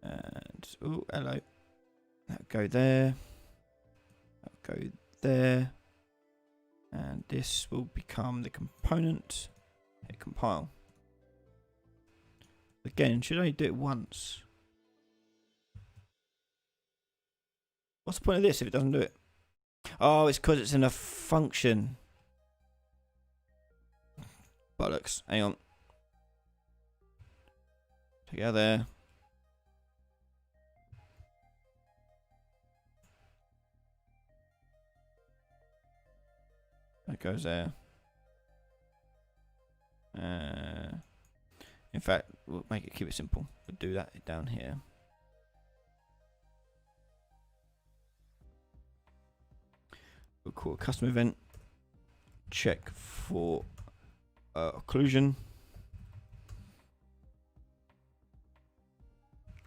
And oh, hello. That'll go there. That'll go there. And this will become the component. Hit compile. Again, should I do it once? What's the point of this if it doesn't do it? Oh, it's because it's in a function. Bollocks. Hang on. Together. That goes there. In fact, we'll make it, keep it simple. We'll do that down here. We'll call a custom event. Check for occlusion.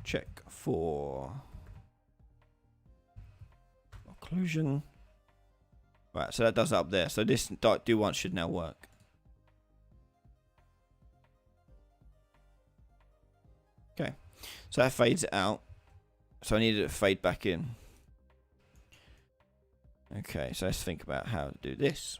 Check for occlusion. Right, so that does that up there. So this do once should now work. Okay, so that fades it out. So I needed it to fade back in. Okay, so let's think about how to do this.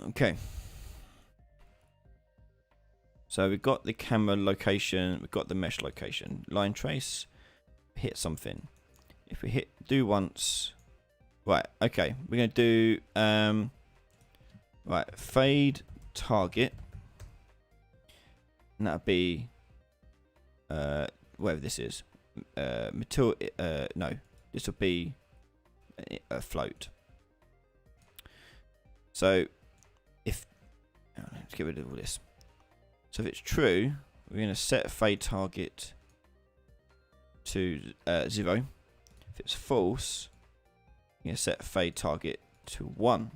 Okay. So we've got the camera location, we've got the mesh location. Line trace, hit something. If we hit do once, right, okay, we're going to do, right, fade target. And that'll be, whatever this is. Material, no, this will be a float. So, if, let's get rid of all this. So if it's true, we're going to set a fade target to 0. If it's false, we're going to set a fade target to 1.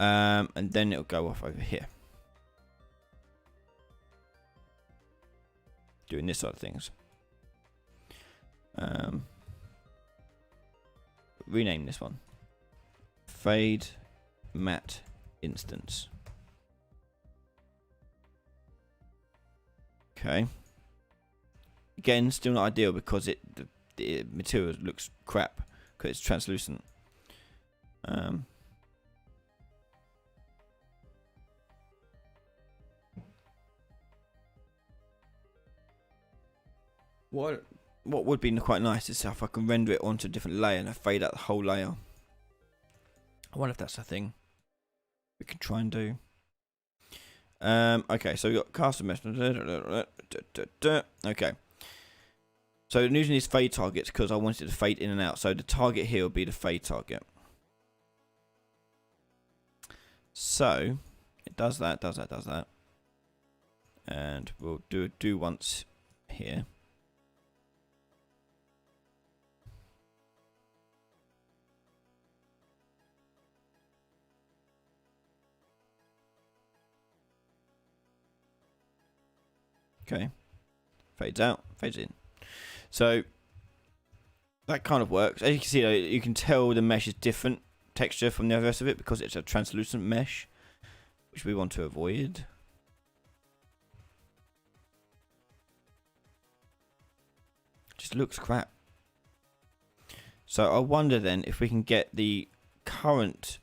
And then it'll go off over here. Doing this side of things. Rename this one. Fade matte instance. Okay. Again, still not ideal because the material looks crap because it's translucent. What would be quite nice is if I can render it onto a different layer and I fade out the whole layer. I wonder if that's a thing we can try and do. Okay, so we got custom mesh. Okay. So I'm using these fade targets because I wanted to fade in and out. So the target here will be the fade target. So it does that, does that, does that. And we'll do once here. Okay, fades out, fades in. So that kind of works. As you can see, though, you can tell the mesh is different texture from the rest of it because it's a translucent mesh, which we want to avoid. Just looks crap. So I wonder then if we can get the current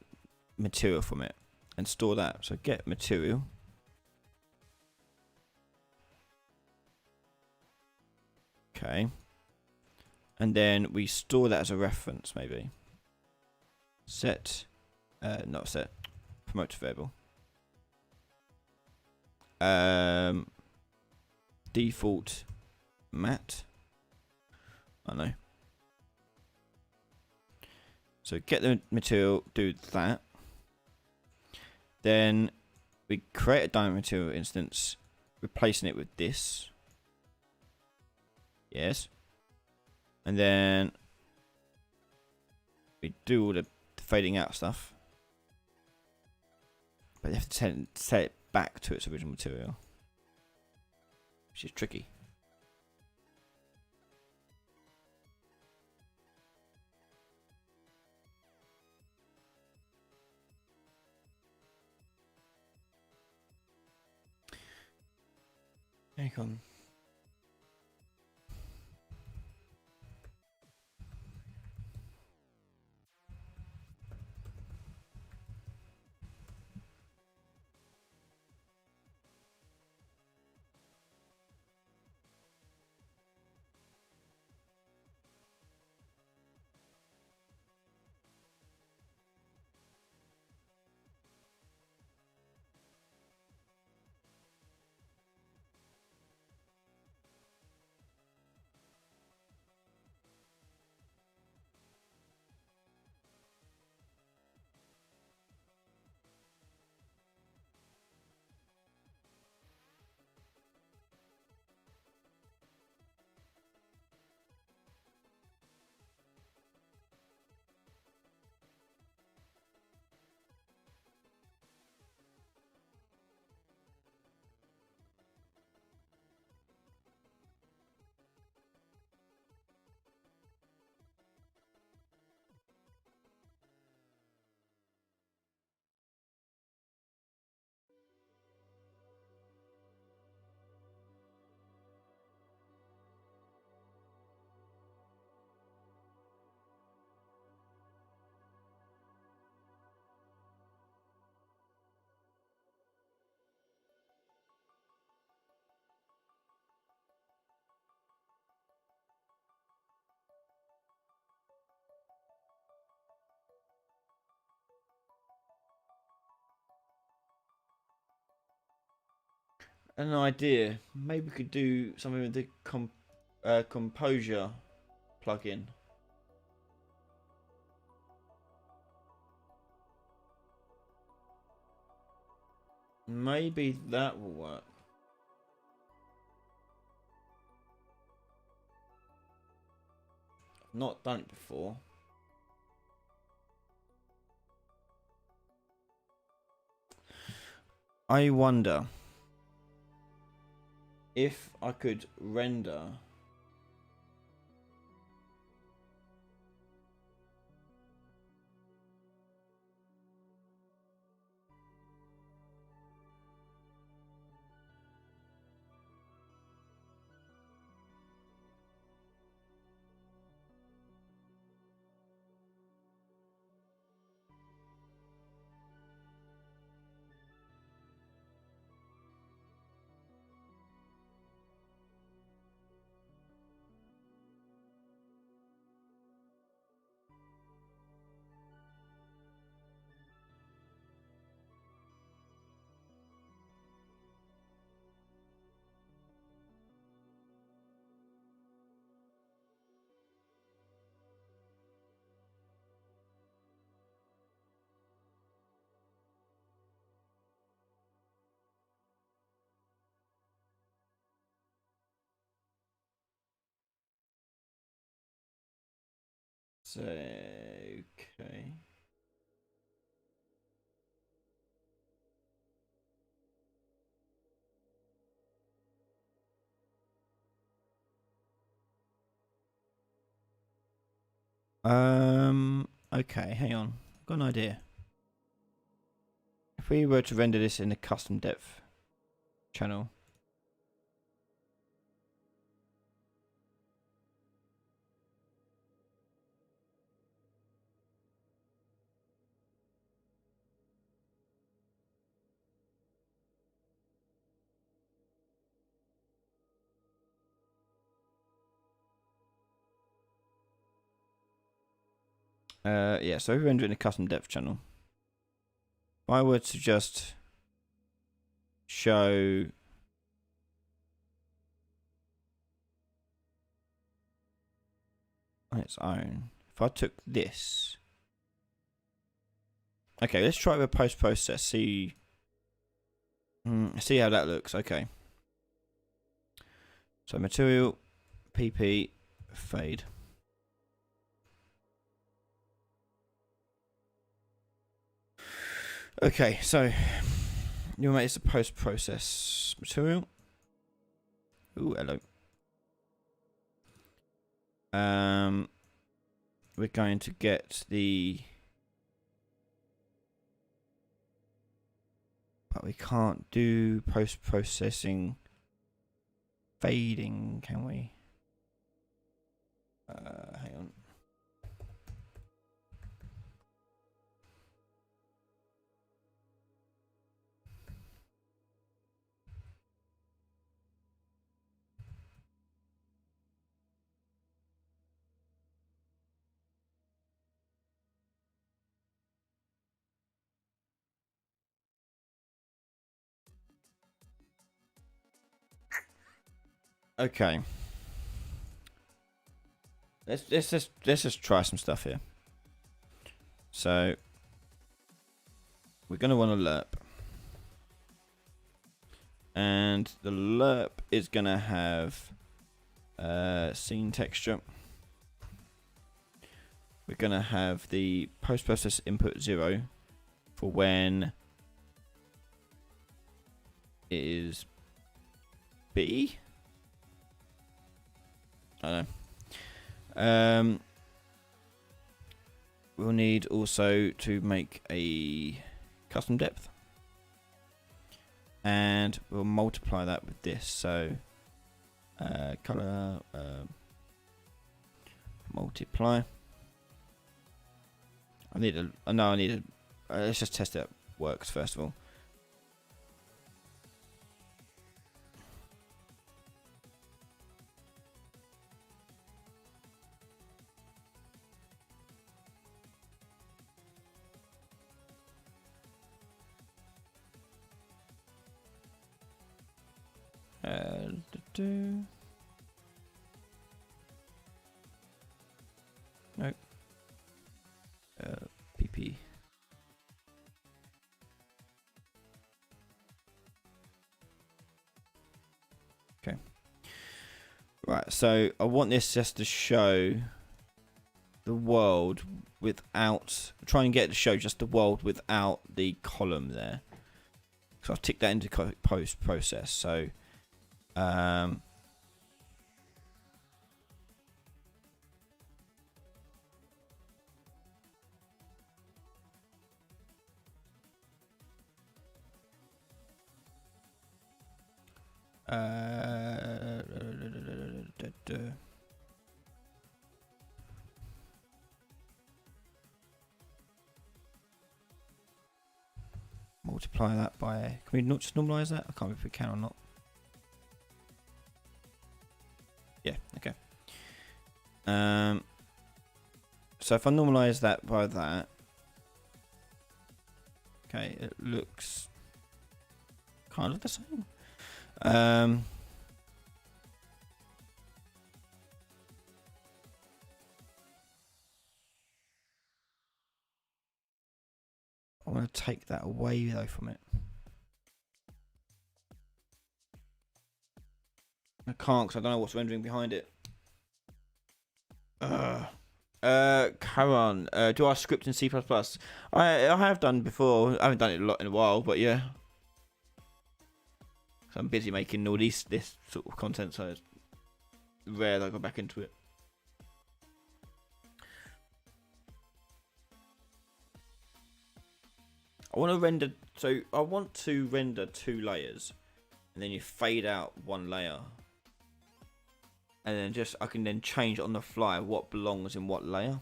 material from it and store that. So get material. Okay. And then we store that as a reference, maybe. Set, not set, promote variable. Default matte. I know. So get the material, do that. Then we create a diamond material instance, replacing it with this. Yes. And then we do all the fading out stuff. But you have to set it back to its original material, which is tricky. Hang on. An idea. Maybe we could do something with the composure plugin. Maybe that will work. I've not done it before. I wonder if I could render okay. Okay, hang on. got an idea. If we were to render this in a custom depth channel. Yeah, so we render it in a custom depth channel. If I were to just show on its own, if I took this, okay, let's try it with post process. See how that looks. Okay, so material, PP, fade. Okay, so you'll make this a post process material. Ooh, hello. We're going to get the, but we can't do post processing fading, can we? Hang on. Okay. Let's just try some stuff here. So we're gonna want a lerp, and the lerp is gonna have scene texture. We're gonna have the post process input 0 for when it is B. I don't know. We'll need also to make a custom depth, and we'll multiply that with this. So color multiply. I need a. Let's just test it works first of all. Nope. PP. Okay. Right, so I want this just to show the world without, try and get it to show just the world without the column there. So I've ticked that into post process. So multiply that by, can we not just normalize that? I can't remember if we can or not. Yeah, okay. So if I normalize that by that, okay, it looks kind of the same. I want to take that away though from it. I can't because I don't know what's rendering behind it. Karan, do I script in C++? I have done before. I haven't done it a lot in a while, but yeah. So I'm busy making all this sort of content, so it's rare that I go back into it. want to render. So I want to render 2 layers, and then you fade out 1 layer, and then I can then change on the fly what belongs in what layer.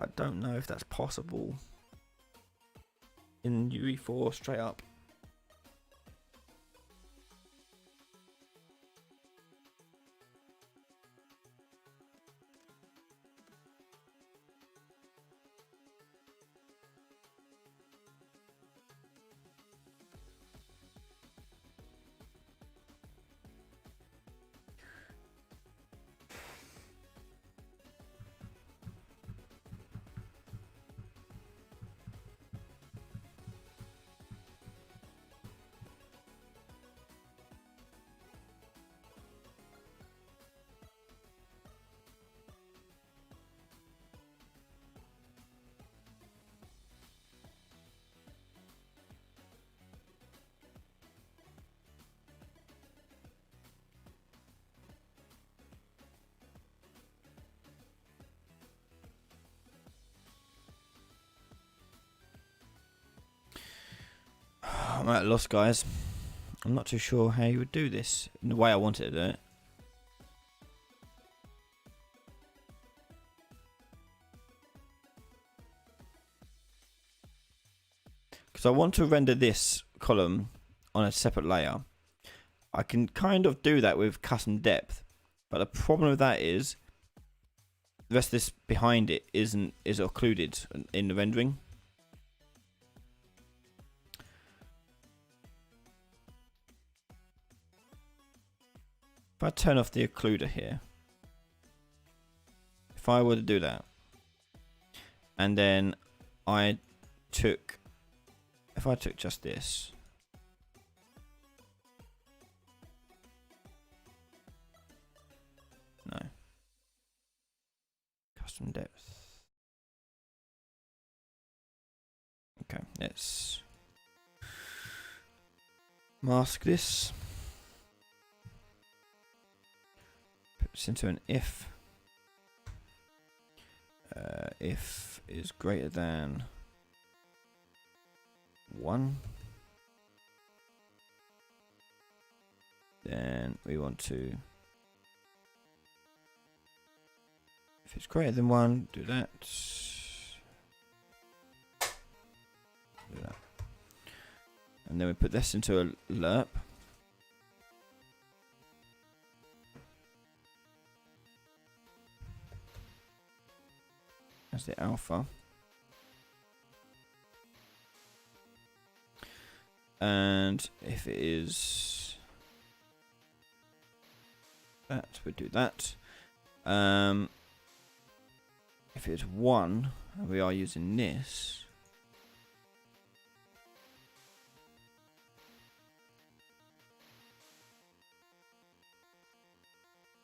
I don't know if that's possible in UE4 straight up. I'm at a loss, guys. I'm not too sure how you would do this in the way I wanted to do it. Because I want to render this column on a separate layer. I can kind of do that with custom depth, but the problem with that is the rest of this behind it is occluded in the rendering. If I turn off the occluder here, if I were to do that, and then if I took just this, no, custom depth, okay, let's mask this. Into an if is greater than 1, then we want to, if it's greater than 1, do that, and then we put this into a lerp. As the alpha, and if it is that, we do that. If it's 1, and we are using this,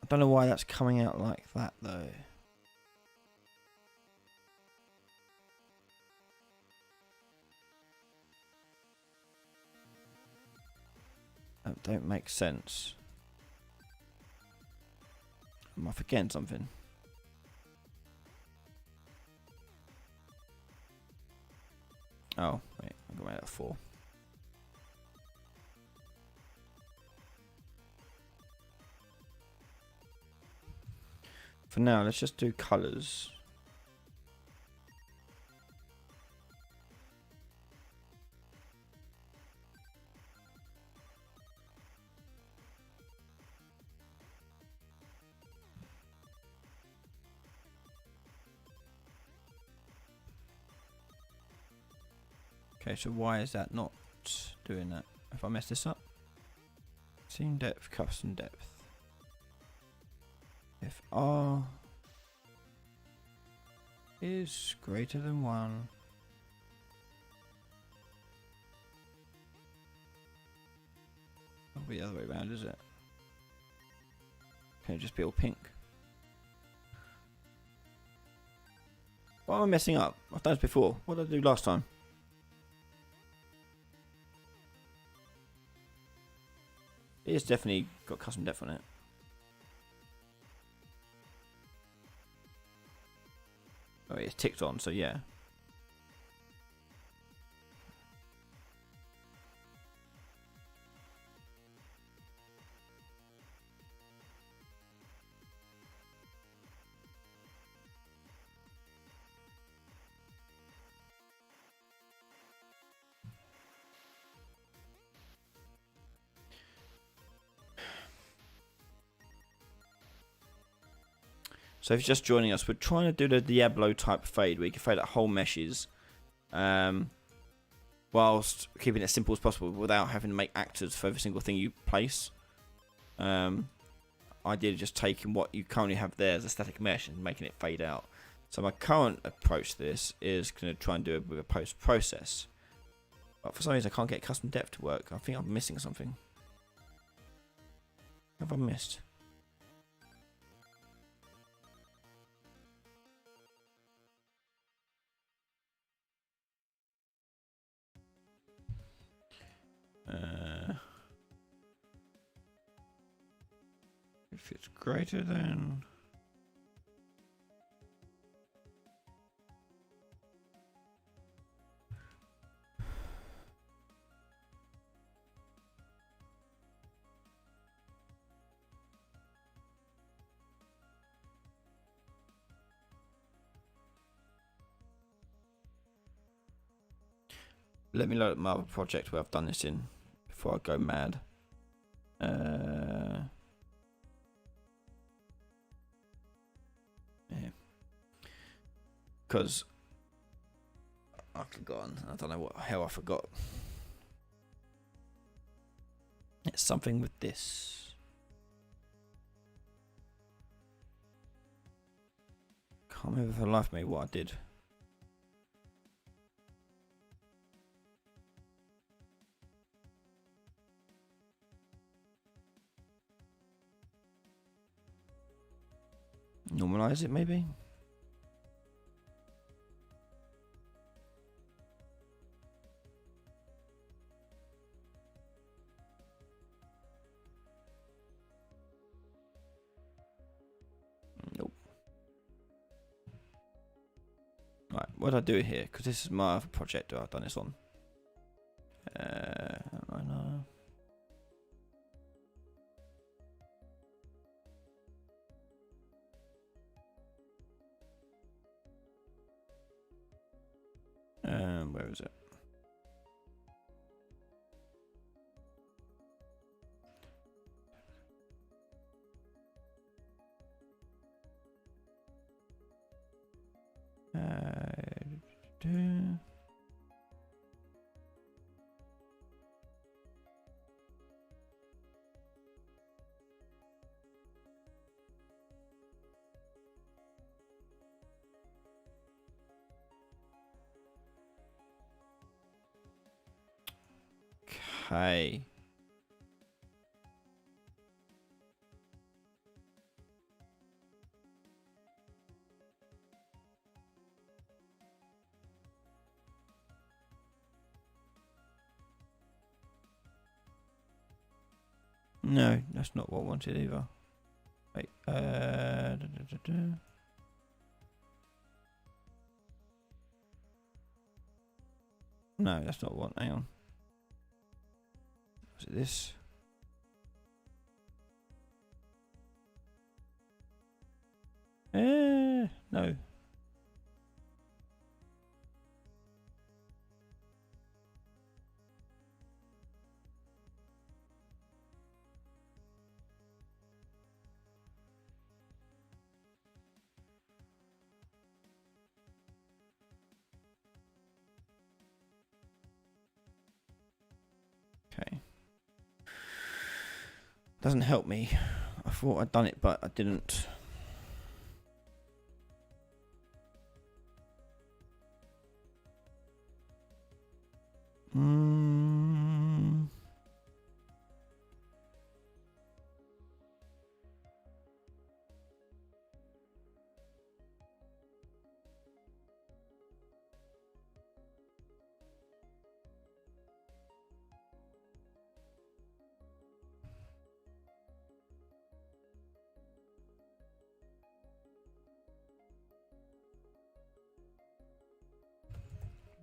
I don't know why that's coming out like that though. That don't make sense. Am I forgetting something? Oh, wait, I'm going to make that 4. For now, let's just do colours. Okay, so why is that not doing that? If I mess this up, scene depth, custom depth. If R is greater than 1, it'll be the other way around, is it? Can it just be all pink? Why am I messing up? I've done this before. What did I do last time? It's definitely got custom depth on it. Oh, it's ticked on, so yeah. So if you're just joining us, we're trying to do the Diablo type fade where you can fade out whole meshes, whilst keeping it as simple as possible without having to make actors for every single thing you place. Ideally just taking what you currently have there as a static mesh and making it fade out. So my current approach to this is going to try and do it with a post process. But for some reason I can't get custom depth to work. I think I'm missing something. What have I missed? If it's greater than... Let me load up my other project where I've done this in before I go mad. Yeah. Because I've forgotten. I don't know what the hell I forgot. It's something with this. Can't remember for the life of me what I did. Normalize it, maybe? Nope. Right, what did I do here? Because this is my other project that I've done this on. I know. Where is it? Okay. No, that's not what I wanted either. Wait, No, that's not what. Hang on. Was it this? No. Okay. Doesn't help me. I thought I'd done it, but I didn't.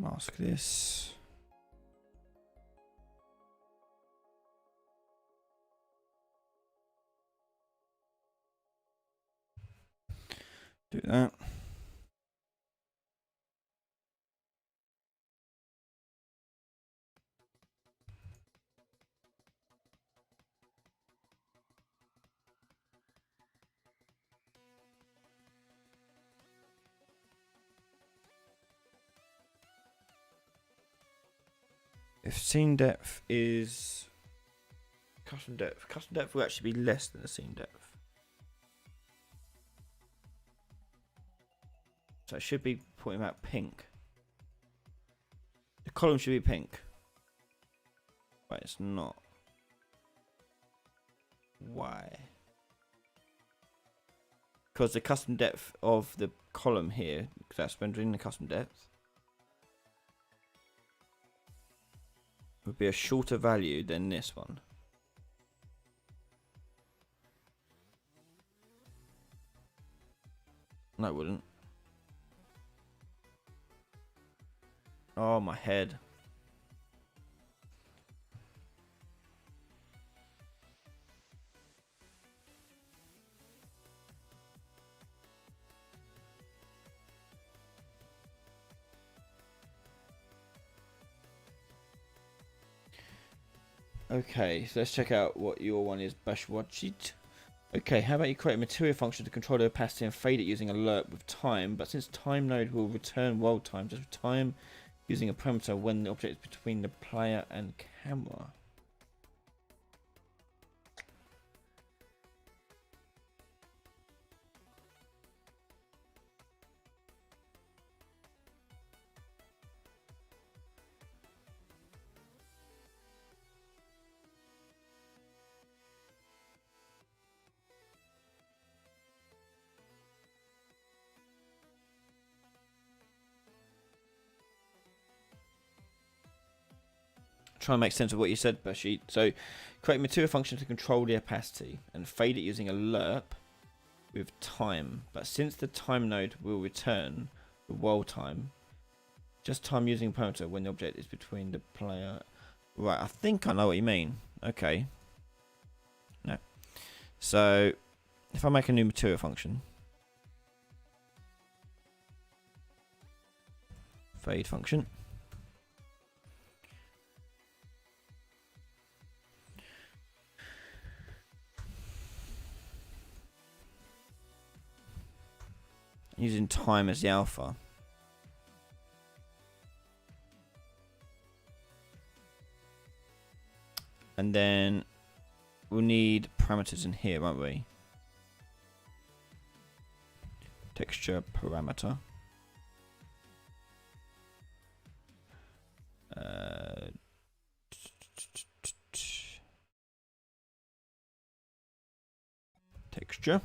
Mask this. Do that. If scene depth is custom depth will actually be less than the scene depth. So it should be pointing out pink. The column should be pink. But it's not. Why? Because the custom depth of the column here, because that's rendering the custom depth, would be a shorter value than this one. No, it wouldn't. Oh, my head. Okay, so let's check out what your one is. Bashwatchit. Okay, how about you create a material function to control the opacity and fade it using alert with time, but since time node will return world time, just time using a parameter when the object is between the player and camera. Try and make sense of what you said, Bashit. So, create a material function to control the opacity and fade it using a lerp with time. But since the time node will return the world time, just time using a parameter when the object is between the player. Right, I think I know what you mean. Okay. No. So, if I make a new material function, fade function. Using time as the alpha. And then we'll need parameters in here, won't we? Texture parameter. Texture.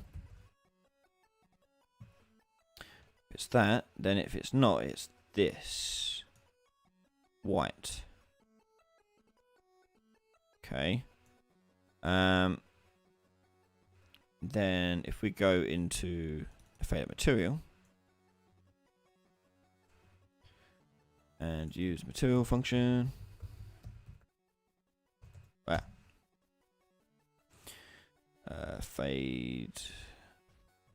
If it's that, then if it's not, it's this. White. Okay. Then if we go into a fade material and use material function. Fade.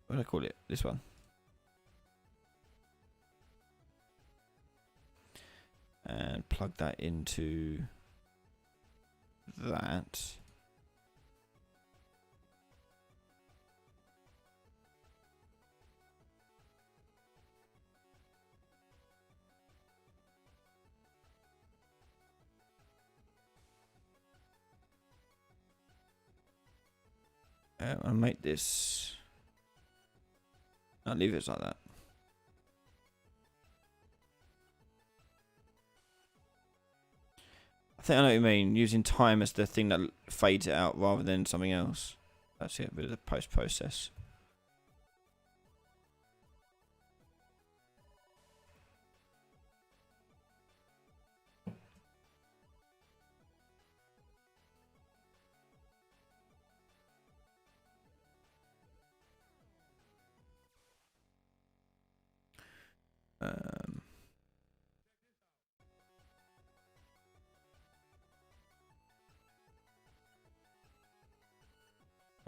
What do I call it? This one. And plug that into that. I'll make this. I'll leave it like that. I think I know what you mean. Using time as the thing that fades it out rather than something else. That's it. But the post process.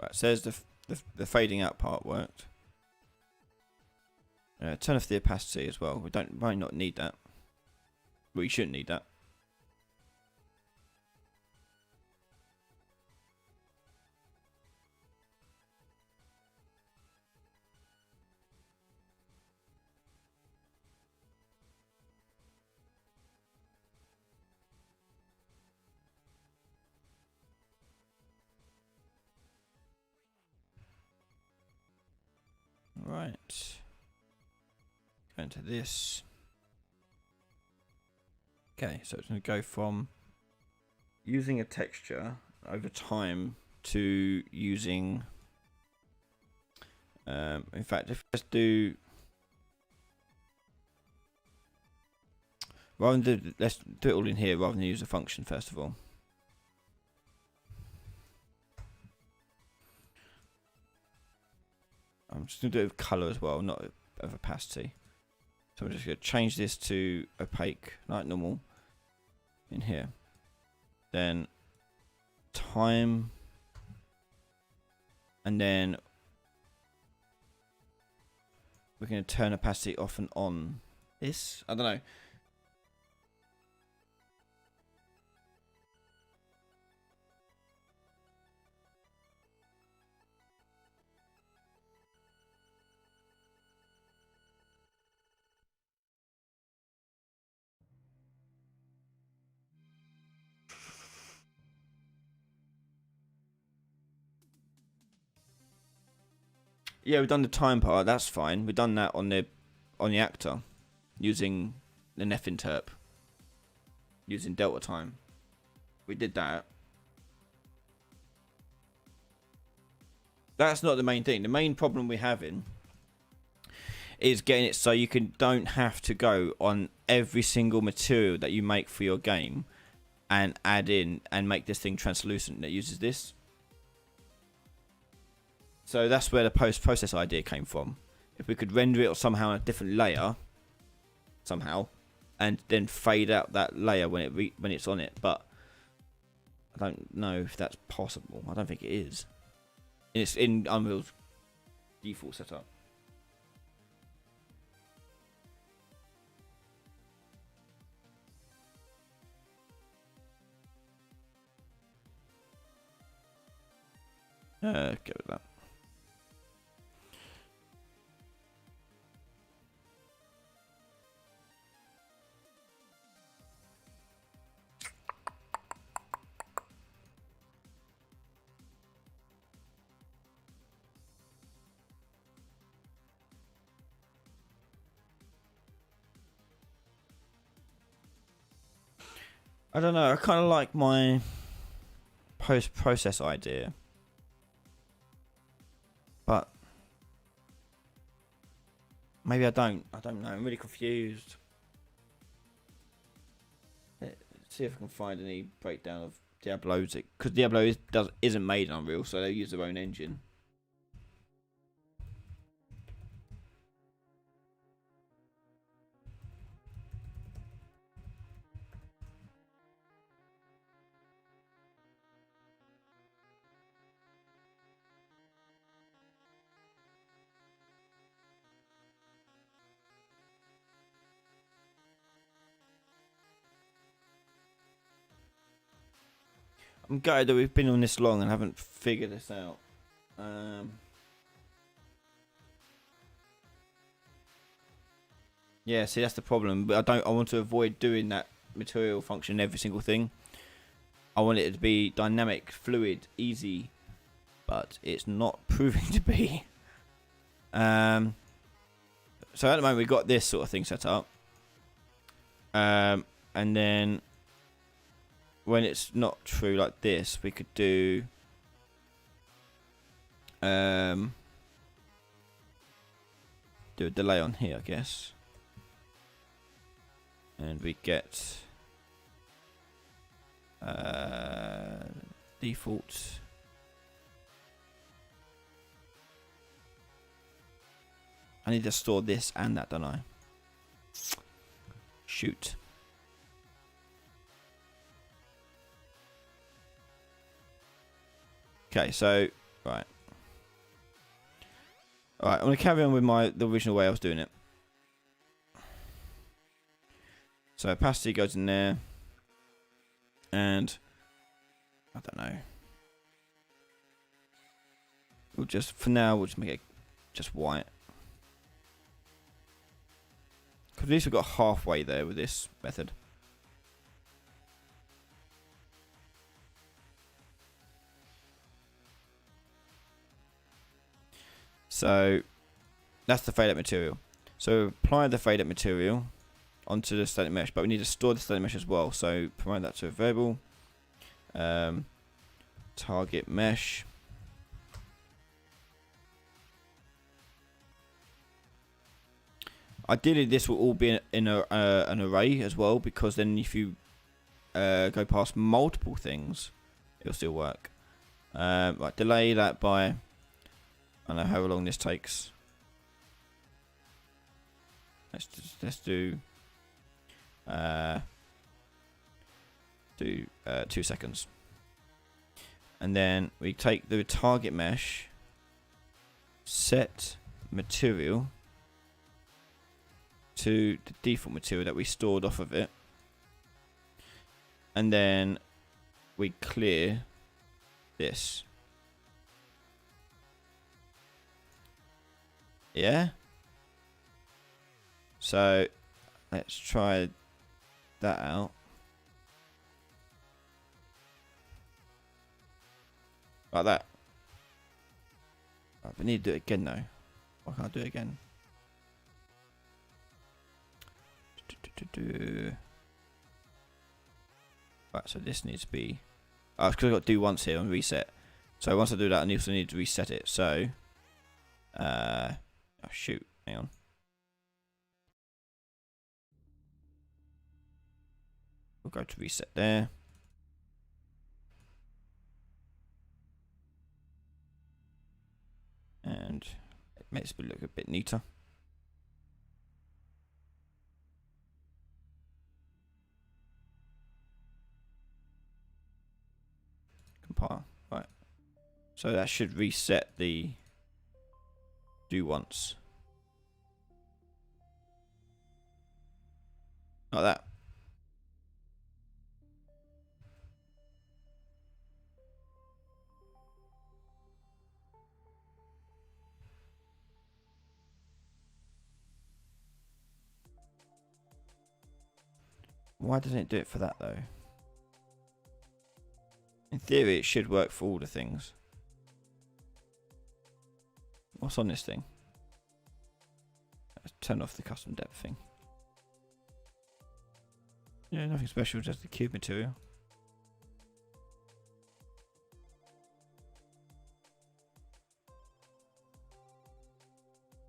Right, says the fading out part worked. Turn off the opacity as well. We might not need that. We shouldn't need that. Right. Go into this. Okay, so it's going to go from using a texture over time to using. In fact, if let's do. Let's do it all in here rather than use a function first of all. I'm just going to do it with colour as well, not of opacity. So I'm just going to change this to opaque, like normal, in here. Then time, and then we're going to turn opacity off and on. This, I don't know. Yeah, we've done the time part. That's fine. We've done that on the actor using the Nef interp, using delta time. We did that. That's not the main thing. The main problem we're having is getting it so you don't have to go on every single material that you make for your game and add in and make this thing translucent that uses this. So that's where the post-process idea came from. If we could render it somehow on a different layer, somehow, and then fade out that layer when it's on it, but I don't know if that's possible. I don't think it is. It's in Unreal's default setup. Go with that. I don't know. I kind of like my post-process idea, but maybe I don't. I don't know. I'm really confused. Let's see if I can find any breakdown of Diablo's, because Diablo isn't made in Unreal, so they use their own engine. I'm gutted that we've been on this long and haven't figured this out. Yeah, see, that's the problem. But I want to avoid doing that material function in every single thing. I want it to be dynamic, fluid, easy, but it's not proving to be. So at the moment we've got this sort of thing set up. And then when it's not true like this, we could do a delay on here, I guess. And we get default. I need to store this and that, don't I? Shoot. Okay, so right, Alright, I'm going to carry on with the original way I was doing it. So opacity goes in there. And I don't know. We'll just, for now, we'll just make it just white. Because at least we've got halfway there with this method. So that's the fade out material. So apply the fade out material onto the static mesh, but we need to store the static mesh as well. So promote that to a variable. Target mesh. Ideally, this will all be in an array as well, because then if you go past multiple things, it'll still work. Right, delay that by, I don't know how long this takes. Let's do 2 seconds, and then we take the target mesh, set material to the default material that we stored off of it, and then we clear this. Yeah. So let's try that out. Like that. Right, we need to do it again though. Why can't I do it again? Right, so this needs to be. Oh, it's because I've got to do once here and reset. So once I do that, I also need to reset it. So, oh shoot, hang on. We'll go to reset there. And it makes it look a bit neater. Compile. Right. So that should reset the do once. Like that. Why doesn't it do it for that though? In theory, it should work for all the things. What's on this thing? Let's turn off the custom depth thing. Yeah, nothing special, just the cube material.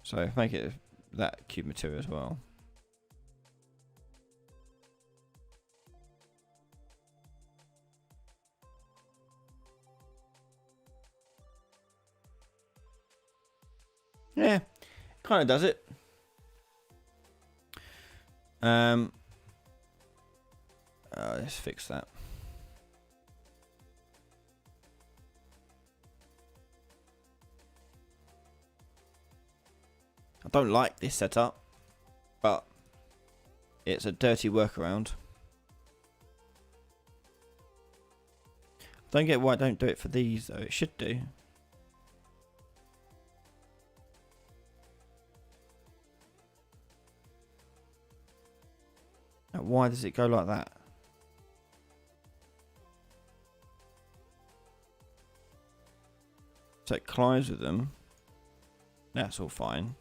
So make it that cube material as well. Yeah, kind of does it. Let's fix that. I don't like this setup, but it's a dirty workaround. Don't get why I don't do it for these though. It should do. Now, why does it go like that? So it collides with them. That's all fine.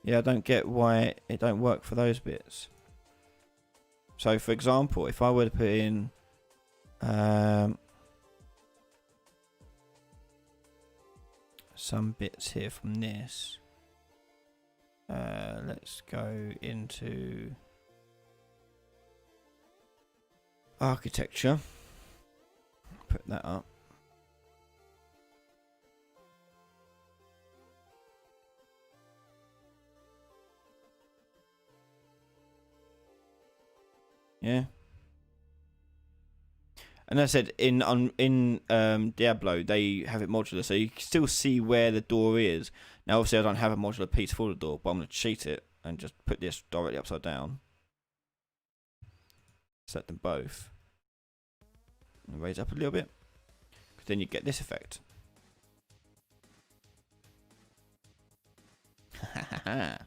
Yeah, I don't get why it don't work for those bits. So, for example, if I were to put in some bits here from this, let's go into architecture. Put that up. Yeah. And as I said, in Diablo, they have it modular, so you can still see where the door is. Now, obviously, I don't have a modular piece for the door, but I'm going to cheat it and just put this directly upside down. Set them both. And raise up a little bit. Because then you get this effect. Ha ha ha.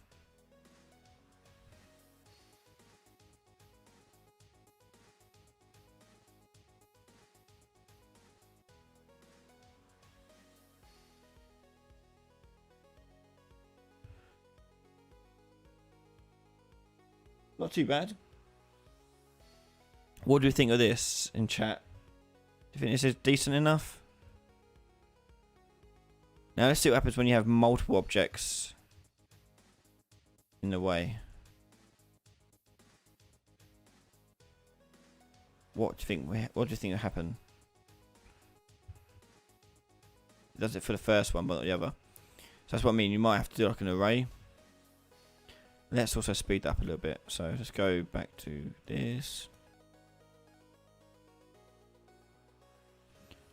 Not too bad. What do you think of this in chat? Do you think this is decent enough? Now let's see what happens when you have multiple objects in the way. What do you think? What do you think will happen? It does it for the first one, but not the other. So that's what I mean. You might have to do like an array. Let's also speed that up a little bit. So let's go back to this.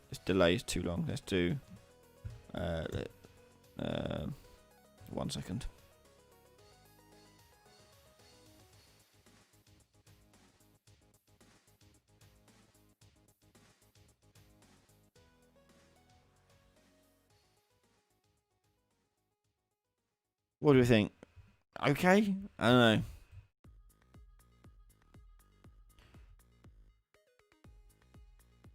This delay is too long. Let's do 1 second. What do you think? Okay? I don't know.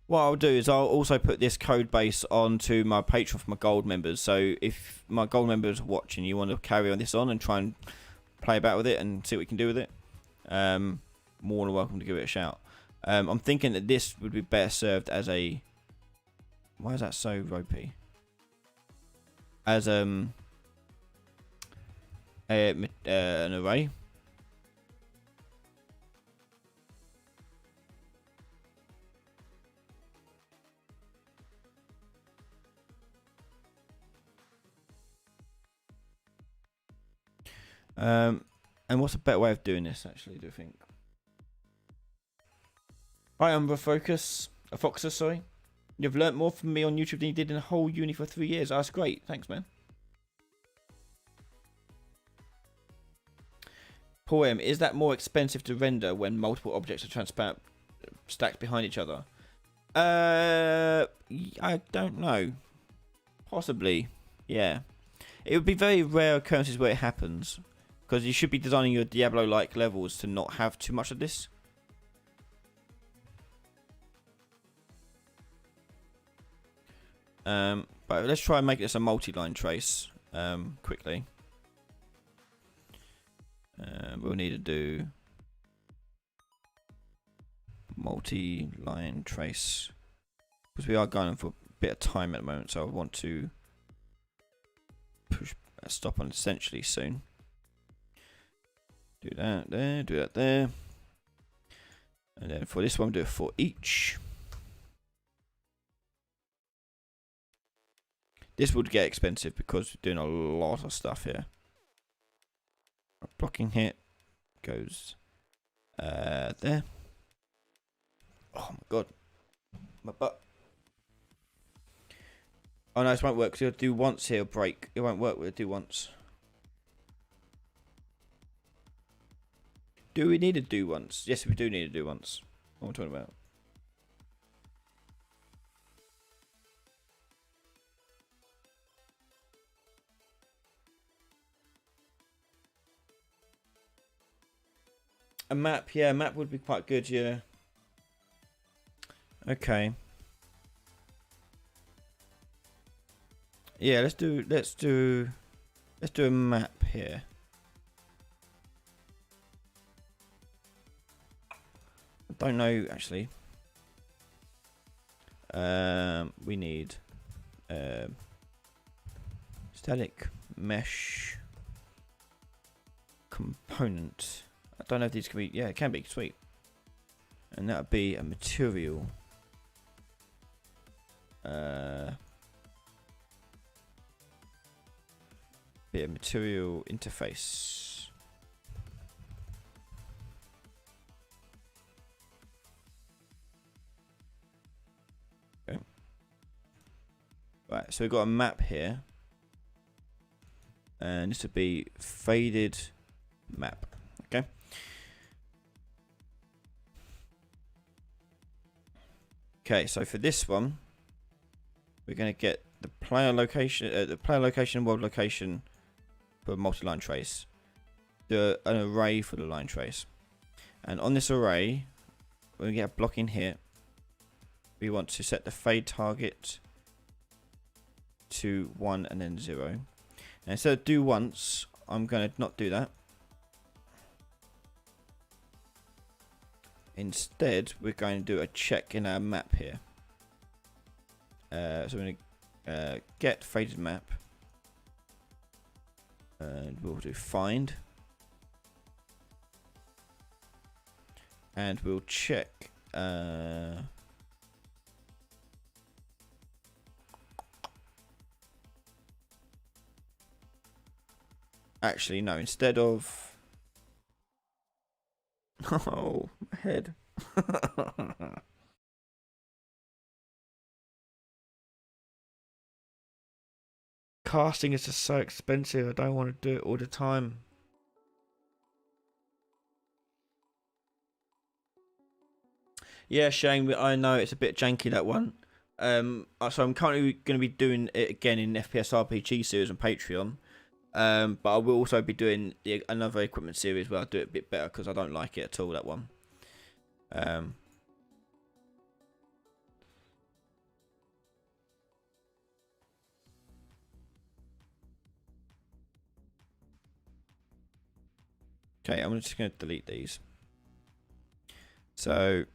What I'll do is I'll also put this code base onto my Patreon for my gold members. So if my gold members are watching, you want to carry on this on and try and play about with it and see what we can do with it, more than welcome to give it a shout. I'm thinking that this would be better served as a... Why is that so ropey? As an array. And what's a better way of doing this, actually, do you think? Hi, I'm Foxus, sorry. You've learnt more from me on YouTube than you did in a whole uni for 3 years. That's great. Thanks, man. Paul M, is that more expensive to render when multiple objects are transparent, stacked behind each other? I don't know. Possibly, yeah. It would be very rare occurrences where it happens, because you should be designing your Diablo-like levels to not have too much of this. But let's try and make this a multi-line trace quickly. We'll need to do multi-line trace because we are going for a bit of time at the moment, so I want to push a stop on essentially soon. Do that there, do that there, and then for this one, do it for each. This would get expensive because we're doing a lot of stuff here. A blocking hit goes there. Oh my god, my butt. Oh no, this won't work because you'll do once here, break. It won't work with do once. Do we need to do once? Yes, we do need to do once. What am I talking about? A map, yeah, a map would be quite good, yeah. Okay. Yeah, let's do a map here. I don't know actually. We need static mesh component. I don't know if these can be. Yeah, it can be. Sweet. And that would be a material. Be a material interface. Right, so we've got a map here. And this would be faded map. Okay. Okay, so for this one, we're going to get the player location, world location for multi-line trace. An array for the line trace. And on this array, when we get a block in here, we want to set the fade target to 1 and then 0. And instead of do once, I'm going to not do that. Instead, we're going to do a check in our map here. So we're going to get faded map. And we'll do find. And we'll check. Actually, no. Instead of. Oh, my head. Casting is just so expensive. I don't want to do it all the time. Yeah, Shane, I know it's a bit janky, that one. So I'm currently going to be doing it again in FPS RPG series on Patreon. But I will also be doing another equipment series where I'll do it a bit better because I don't like it at all, that one. Okay, I'm just going to delete these. So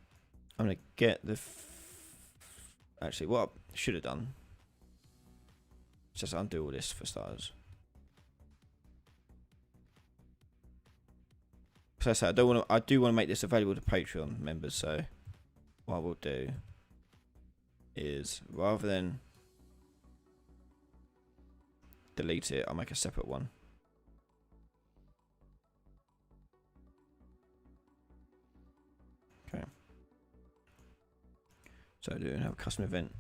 I'm going to get the... Actually, what I should have done is just undo all this for starters. So I said, I do want to make this available to Patreon members, so what we'll do is rather than delete it, I'll make a separate one. Okay. So do have a custom event.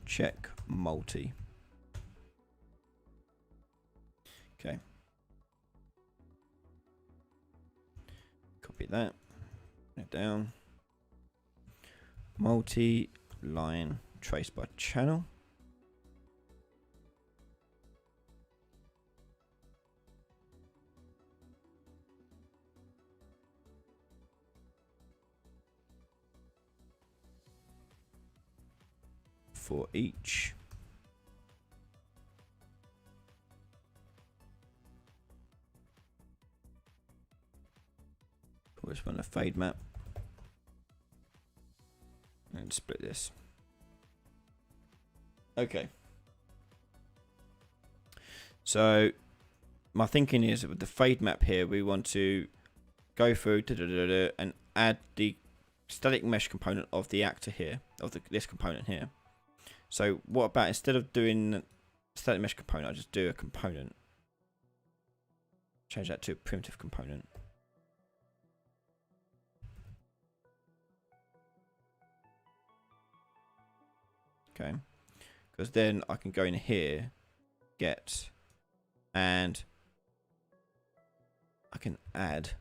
Check multi. Okay. Copy that. Put it down. Multi-line trace by channel. For each. We'll just run a fade map and split this. Okay. So my thinking is that with the fade map here, we want to go through and add the static mesh component of the actor here, of this component here. So what about instead of doing static mesh component, I just do a component. Change that to a primitive component. Okay, because then I can go in here, get, and I can add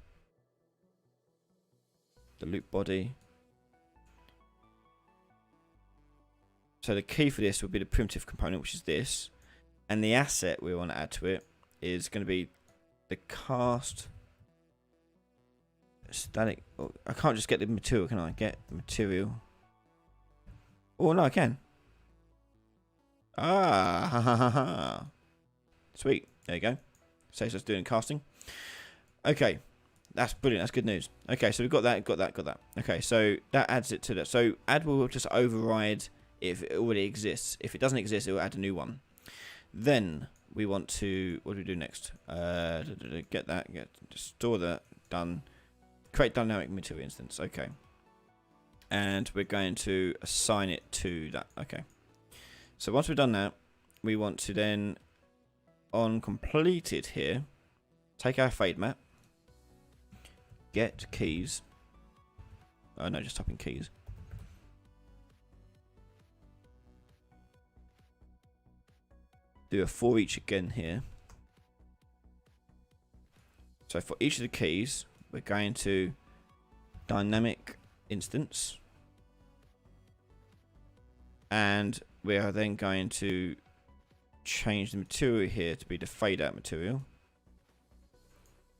the loop body. So the key for this will be the primitive component, which is this, and the asset we want to add to it is going to be the cast static. Oh, I can't just get the material, can I? Get material. Oh no, I can. Ah, ha ha ha ha. Sweet. There you go. Saves us doing casting. Okay. That's brilliant. That's good news. Okay, so we've got that, got that. Okay, so that adds it to that. So add will just override if it already exists. If it doesn't exist, it will add a new one. Then we want to, what do we do next? Get that, store that, done. Create dynamic material instance. Okay. And we're going to assign it to that. Okay. So once we've done that, we want to then, on completed here, take our fade map, get keys. Oh no, just type in keys. do a for each again here. So for each of the keys, we're going to dynamic instance, and we are then going to change the material here to be the fade out material,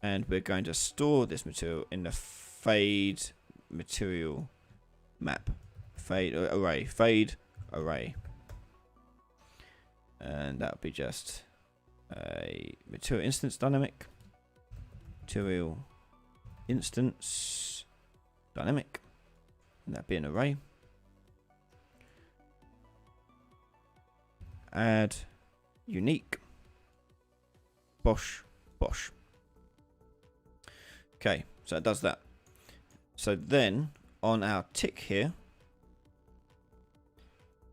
and we're going to store this material in the fade material map, fade array, and that would be just a material instance dynamic, material instance dynamic, and that'd be an array. Add unique bosh. Okay, so it does that. So then on our tick here,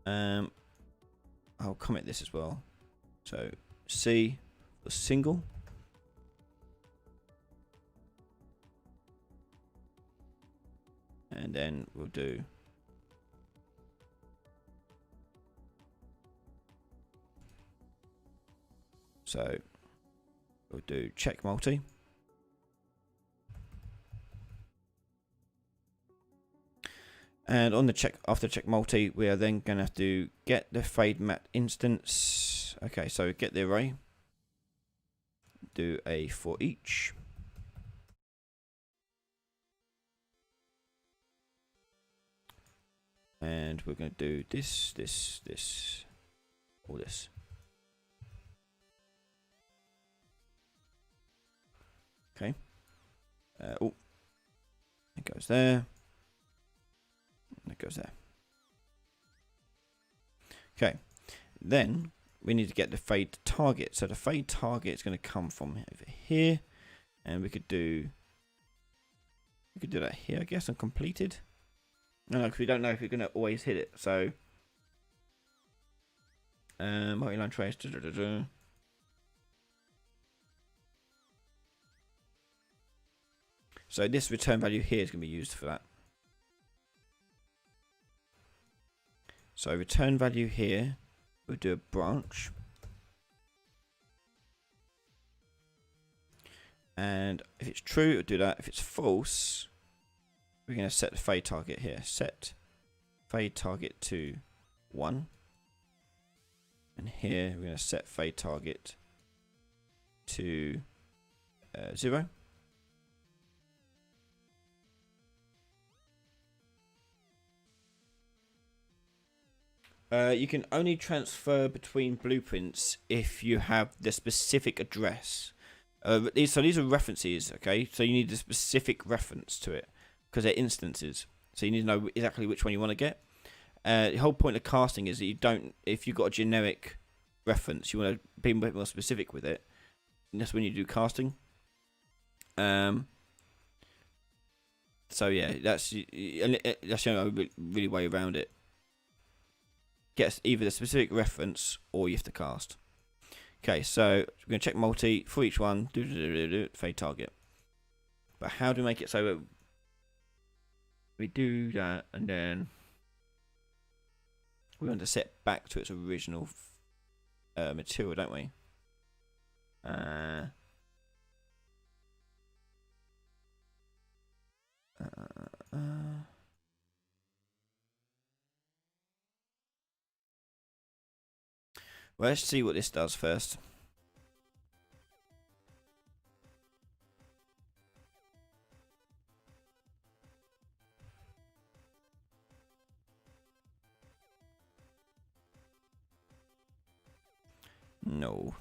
I'll comment this as well. So C for single, and then we'll do check multi, and on the check, after check multi, we are then going to have to get the fade map instance. Okay, so get the array, do a for each, and we're going to do this, all this. Okay. Oh, it goes there. And it goes there. Okay. Then we need to get the fade target. So the fade target is going to come from over here, and we could do that here, I guess, and completed. No, because we don't know if we're going to always hit it. So multi-line trace. So this return value here is going to be used for that. So return value here, we'll do a branch. And if it's true, it'll do that. If it's false, we're going to set the fade target here. Set fade target to 1. And here we're going to set fade target to 0. You can only transfer between blueprints if you have the specific address. These are references, okay? So you need a specific reference to it because they're instances. So you need to know exactly which one you want to get. The whole point of casting is that you don't, if you've got a generic reference, you want to be a bit more specific with it. And that's when you do casting. So yeah, that's the only really way around it. Get either the specific reference or you have to cast. Okay, so we're going to check multi for each one, fade target. But how do we make it so we do that and then we want to set back to its original material, don't we? Well, let's see what this does first. No.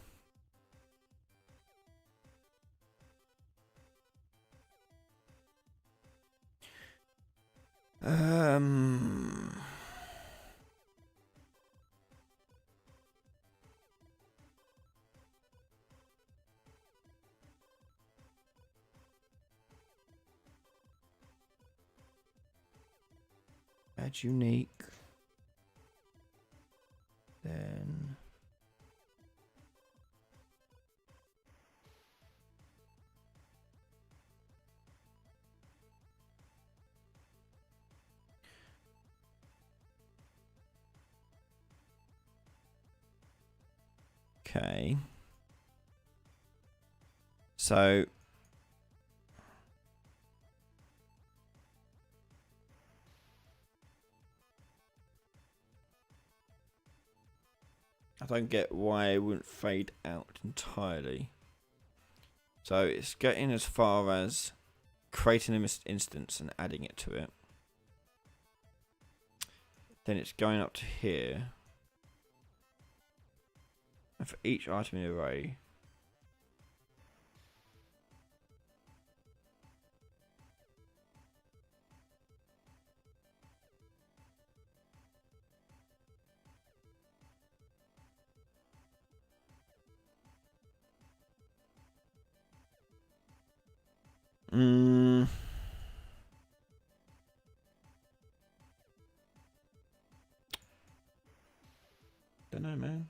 Add unique. Then Okay. So I don't get why it wouldn't fade out entirely. So it's getting as far as creating an instance and adding it to it. Then it's going up to here. And for each item in the array, don't know, man.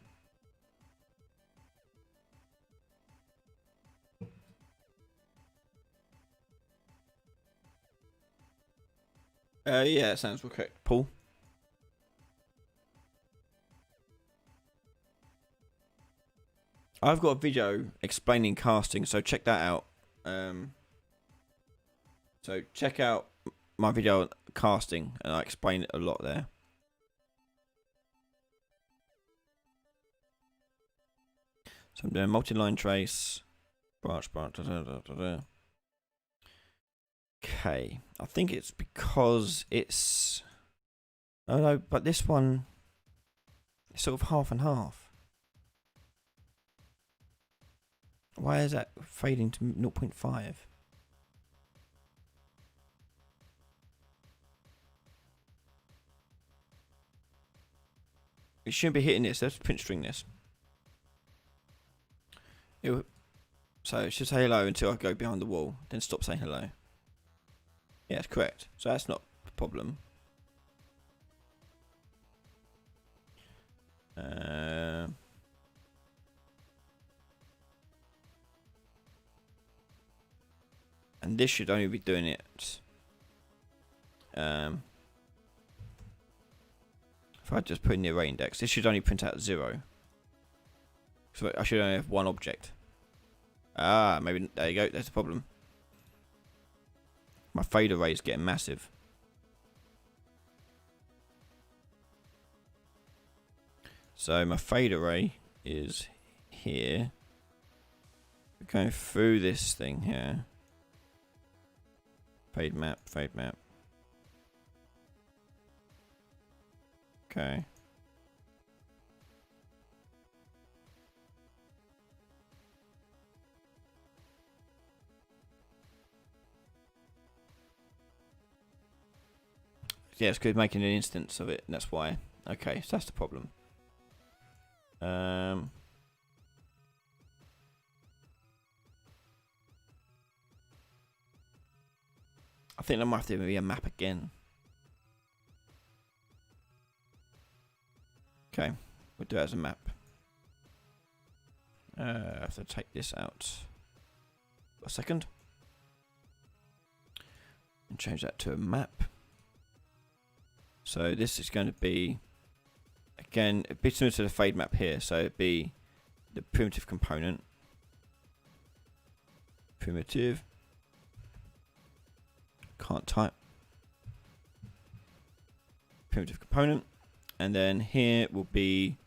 Yeah, sounds correct, Paul. I've got a video explaining casting, so check that out. So check out my video on casting, and I explain it a lot there. So I'm doing multi-line trace, branch, da, da, da, da, da. Okay, I think it's because it's... Oh no, but this one is sort of half and half. Why is that fading to 0.5? It shouldn't be hitting this. Let's print string this. So it should say hello until I go behind the wall, then stop saying hello. Yeah, that's correct. So that's not a problem. And this should only be doing it. If I just put in the array index, this should only print out 0. So I should only have one object. Ah, maybe there you go. That's the problem. My fade array is getting massive. So my fade array is here. We're going through this thing here. Fade map, fade map. Okay. Yeah, it's good making an instance of it, and that's why. Okay, so that's the problem. I think there might have to be a map again. Okay, we'll do it as a map. I have to take this out a second and change that to a map. So this is going to be, again, a bit similar to the fade map here. So it'd be the primitive component. Primitive. Can't type. Primitive component. And then here will be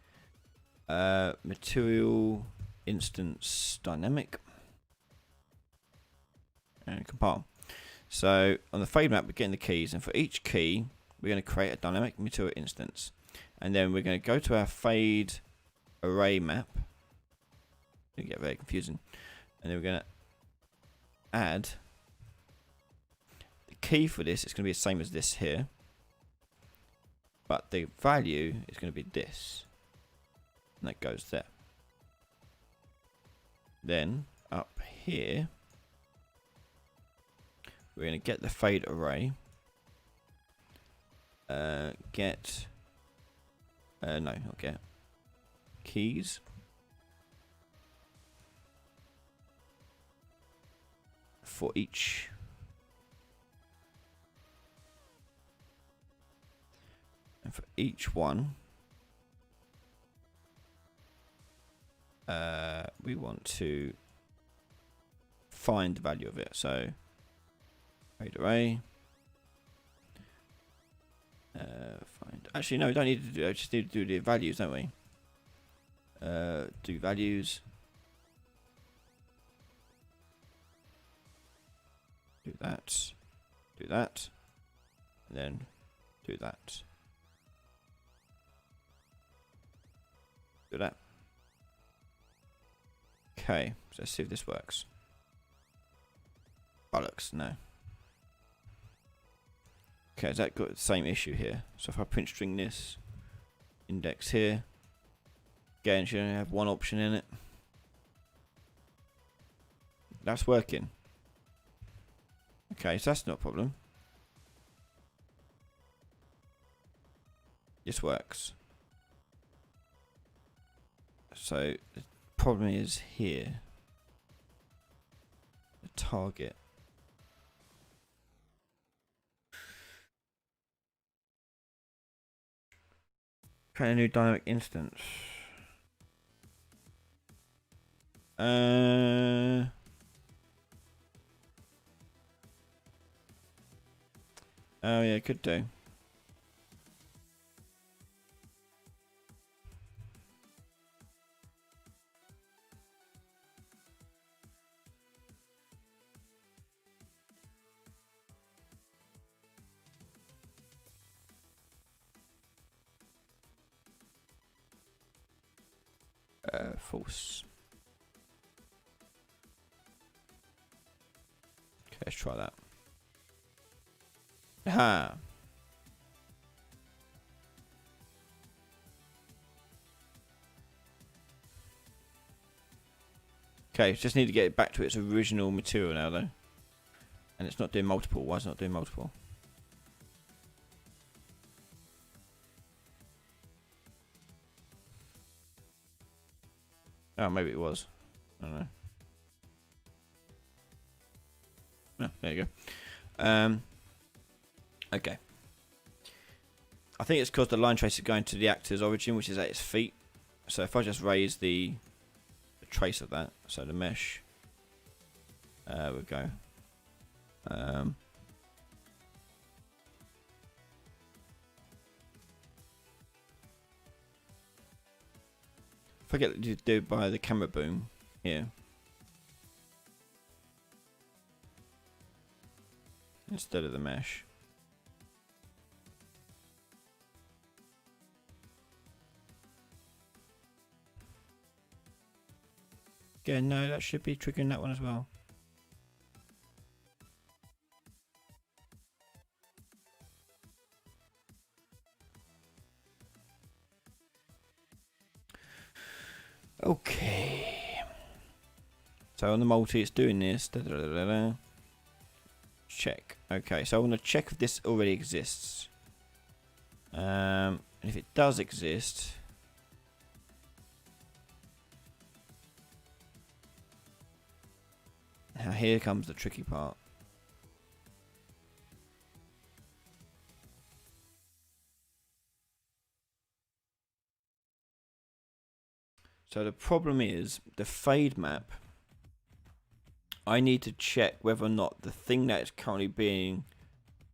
material instance dynamic. And compile. So on the fade map, we're getting the keys. And for each key, we're going to create a dynamic material instance. And then we're going to go to our fade array map. It get very confusing. And then we're going to add the key for this. It's going to be the same as this here. But the value is going to be this. And that goes there. Then up here, we're going to get the fade array. No, not get keys. For each. And for each one, we want to find the value of it. So trade array. Find. Actually, no, we don't need to do. Just need to do the values, don't we? Do values. Do that. Do that. And then do that. Do that. Okay, so let's see if this works. Bollocks, no. Okay, has that got the same issue here? So if I print string this, index here, again, should only have one option in it. That's working. Okay, so that's not a problem. This works. So the problem is here. The target. Create a new dynamic instance. Oh yeah, could do. False. Okay, let's try that. Aha. Okay, just need to get it back to its original material now, though. And it's not doing multiple. Why is it not doing multiple? Oh, maybe it was. I don't know. No, there you go. Okay. I think it's because the line trace is going to the actor's origin, which is at its feet. So if I just raise the trace of that, so the mesh, we'll go. Forget to do it by the camera boom here. Instead of the mesh. Again, no, that should be triggering that one as well. Okay. So on the multi, it's doing this. Check. Okay, so I want to check if this already exists. And if it does exist, now here comes the tricky part. So the problem is the fade map. I need to check whether or not the thing that is currently being,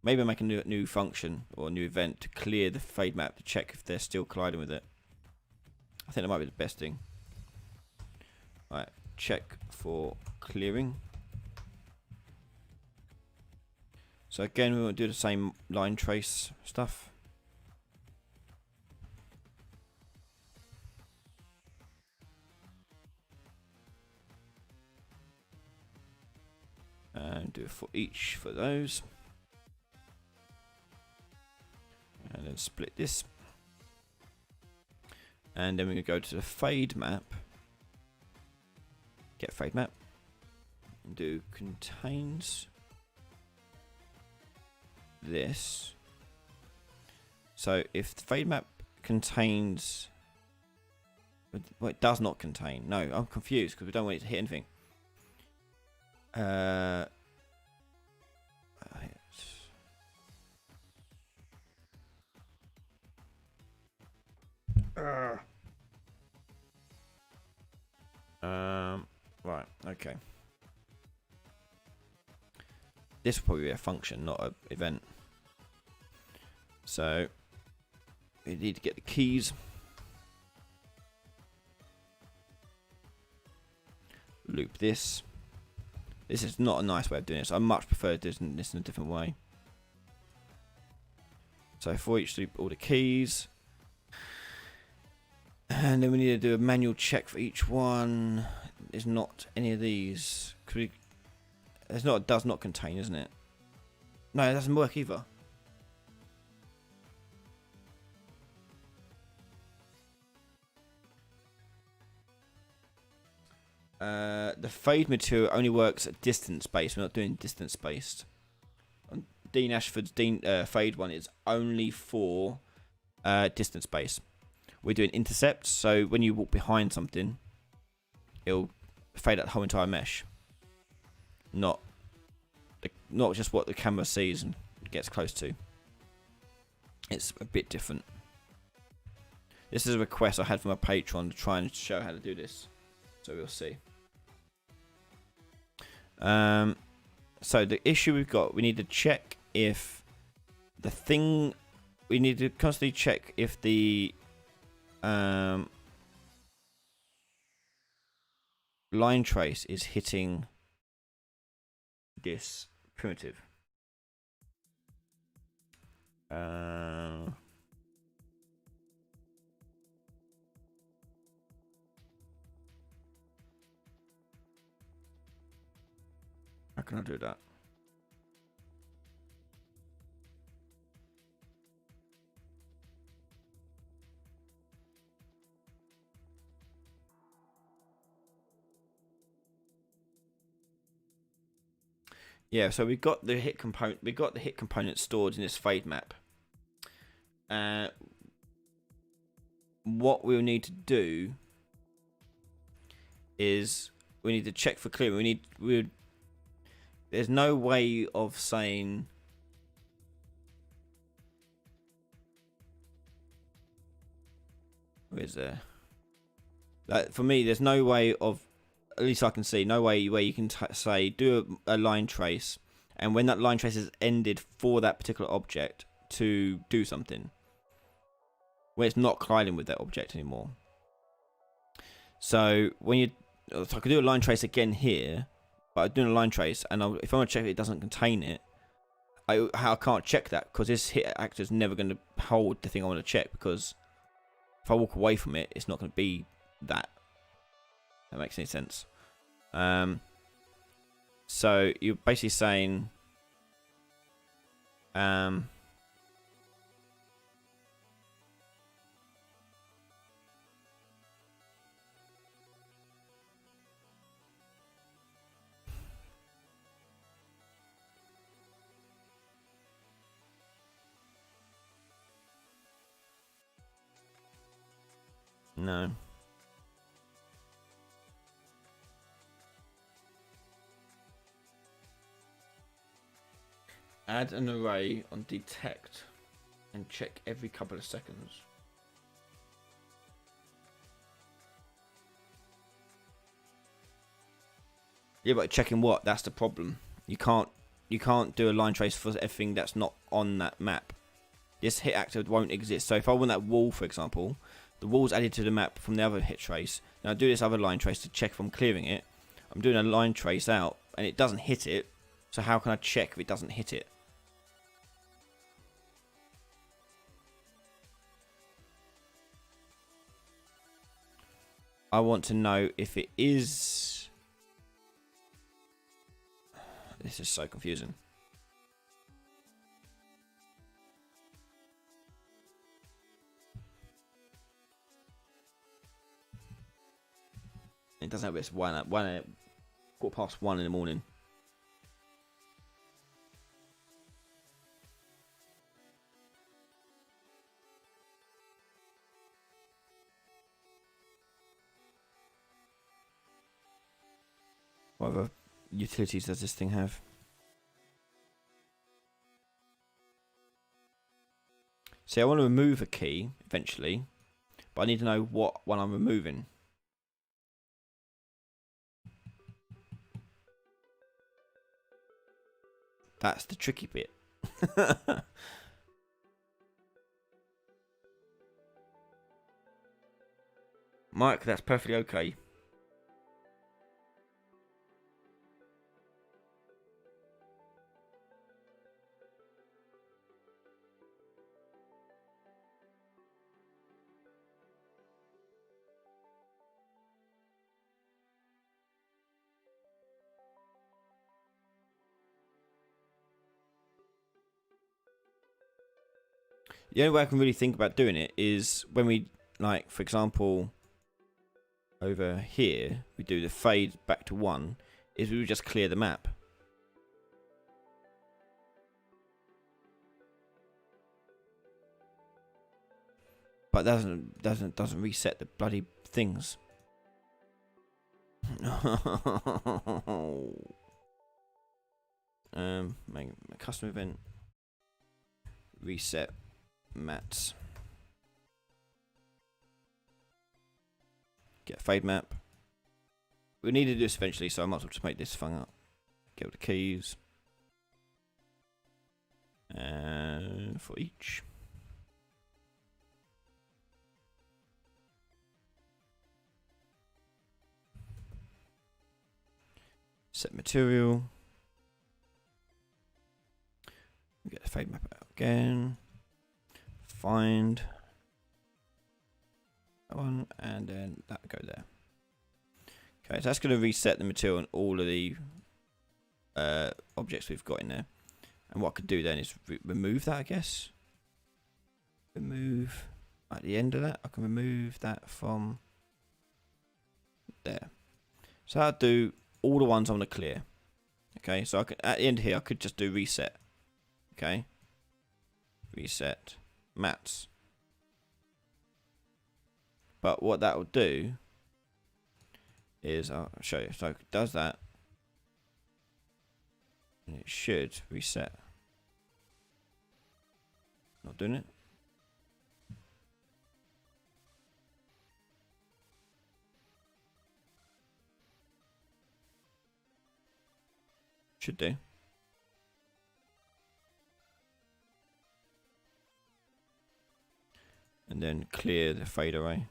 maybe make a new function or a new event to clear the fade map to check if they're still colliding with it. I think that might be the best thing. Right, check for clearing. So again, we want to do the same line trace stuff. And do it for each for those. And then split this. And then we can go to the fade map. Get fade map. And do contains this. So if the fade map contains, well, it does not contain. No, I'm confused because we don't want it to hit anything. Right. Okay. This will probably be a function, not an event. So we need to get the keys. Loop this. This is not a nice way of doing this. I much prefer doing this in a different way. So for each loop, all the keys. And then we need to do a manual check for each one. There's not any of these. There's not, does not contain, isn't it? No, it doesn't work either. The fade material only works at distance based. We're not doing distance based. Dean Ashford's fade one is only for distance based. We're doing intercept, so when you walk behind something, it'll fade out the whole entire mesh. Not just what the camera sees and gets close to. It's a bit different. This is a request I had from a patron to try and show how to do this. So we'll see. So the issue we've got, we need to check if the thing, we need to constantly check if the line trace is hitting this primitive. How can I do that? Yeah, so we've got the hit component. We've got the hit component stored in this fade map. What we'll need to do is we need to check for clearing. There's no way of saying. Where's there? Like, for me, there's no way of. At least I can see no way where you can say do a line trace, and when that line trace is ended for that particular object to do something, where it's not colliding with that object anymore. So when so I could do a line trace again here, but I'm doing a line trace, and if I want to check it doesn't contain it, I can't check that because this hit actor is never going to hold the thing I want to check, because if I walk away from it, it's not going to be that. That makes any sense. So you're basically saying, no. Add an array on detect and check every couple of seconds. Yeah, but checking what? That's the problem. You can't do a line trace for everything that's not on that map. This hit actor won't exist. So if I want that wall, for example, the wall's added to the map from the other hit trace. Now I do this other line trace to check if I'm clearing it. I'm doing a line trace out and it doesn't hit it. So how can I check if it doesn't hit it? I want to know if it is. This is so confusing. It doesn't have this 1:15 in the morning. What other utilities does this thing have? See, I want to remove a key eventually, but I need to know what one I'm removing. That's the tricky bit. Mike, that's perfectly okay. The only way I can really think about doing it is when we, like, for example, over here, we do the fade back to 1, is we would just clear the map. But doesn't reset the bloody things. Make a custom event. Reset mats. Get a fade map. We need to do this eventually, so I might as well just make this thing up. Get all the keys. And for each. Set material. Get the fade map out again. Find that one, and then that go there. Okay, so that's going to reset the material on all of the objects we've got in there. And what I could do then is remove that, I guess. Remove at the end of that. I can remove that from there. So I'll do all the ones I want to clear. Okay, so I can, at the end here, I could just do reset. Okay, reset mats. But what that will do is, I'll show you. So it does that, and it should reset. Not doing it. Should do. And then clear the fade array.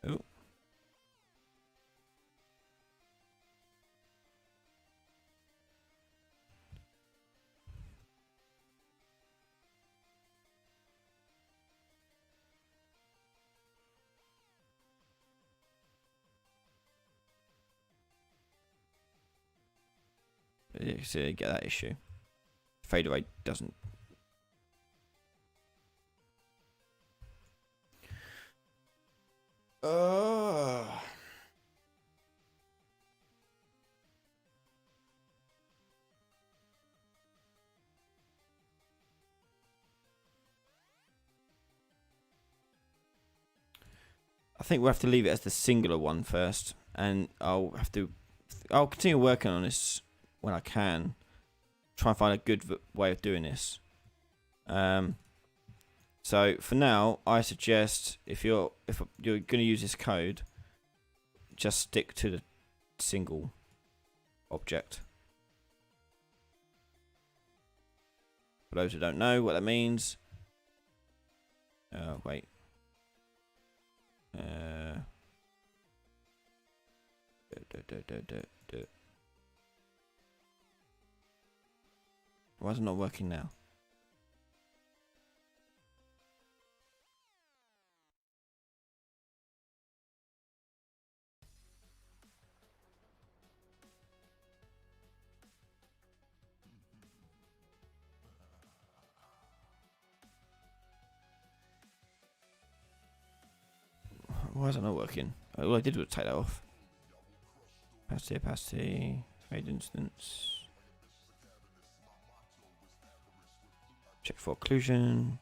Oh. You see, you get that issue. Fade array doesn't. I think we'll have to leave it as the singular one first, and I'll continue working on this when I can. Try and find a good way of doing this. So for now, I suggest if you're going to use this code, just stick to the single object. For those who don't know what that means, wait. Why is it not working now? Why is it not working? All I did was take that off. Opacity, fade instance. Check for occlusion.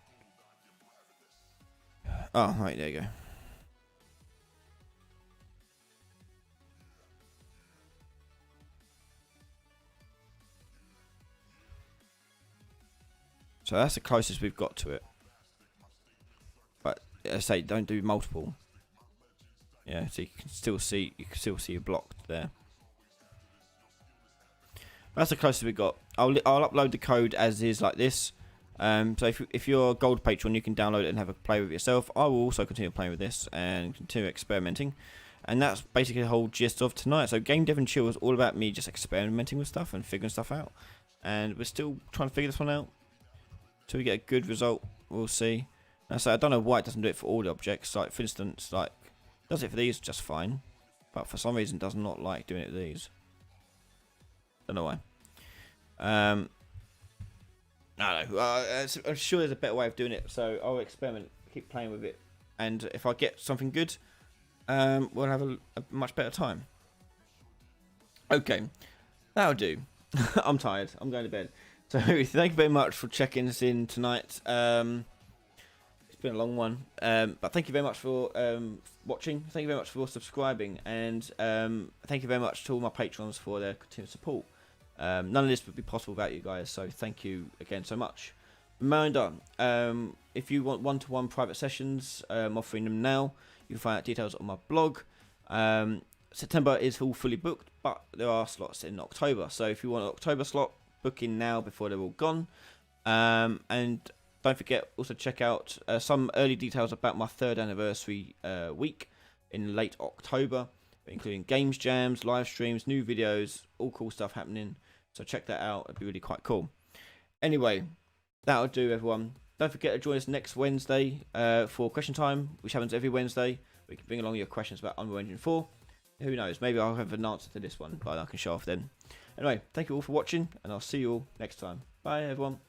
Oh, right, there you go. So that's the closest we've got to it. But as I say, don't do multiple. Yeah, so you can still see it blocked there. That's the closest we got. I'll upload the code as is like this. So if you're a gold patron, you can download it and have a play with it yourself. I will also continue playing with this and continue experimenting. And that's basically the whole gist of tonight. So Game Dev and Chill is all about me just experimenting with stuff and figuring stuff out. And we're still trying to figure this one out. Till we get a good result, we'll see. And so I don't know why it doesn't do it for all the objects. Like for instance, like it does it for these just fine, but for some reason does not like doing it with these. Don't know why. I don't know. I'm sure there's a better way of doing it. So I'll experiment, keep playing with it, and if I get something good, we'll have a much better time. Okay, that'll do. I'm tired. I'm going to bed. So thank you very much for checking us in tonight. It's been a long one, but thank you very much for watching. Thank you very much for subscribing, and thank you very much to all my patrons for their continued support. None of this would be possible without you guys, so thank you again so much. Reminder, if you want one-to-one private sessions, I'm offering them now. You can find out details on my blog. September is all fully booked, but there are slots in October. So if you want an October slot, book in now before they're all gone. And don't forget, also check out some early details about my 3rd anniversary week in late October, including games jams, live streams, new videos, all cool stuff happening. So check that out. It'd be really quite cool. Anyway, that'll do, everyone. Don't forget to join us next Wednesday for question time, which happens every Wednesday. We can bring along your questions about Unreal Engine 4. Who knows? Maybe I'll have an answer to this one, but I can show off then. Anyway, thank you all for watching, and I'll see you all next time. Bye, everyone.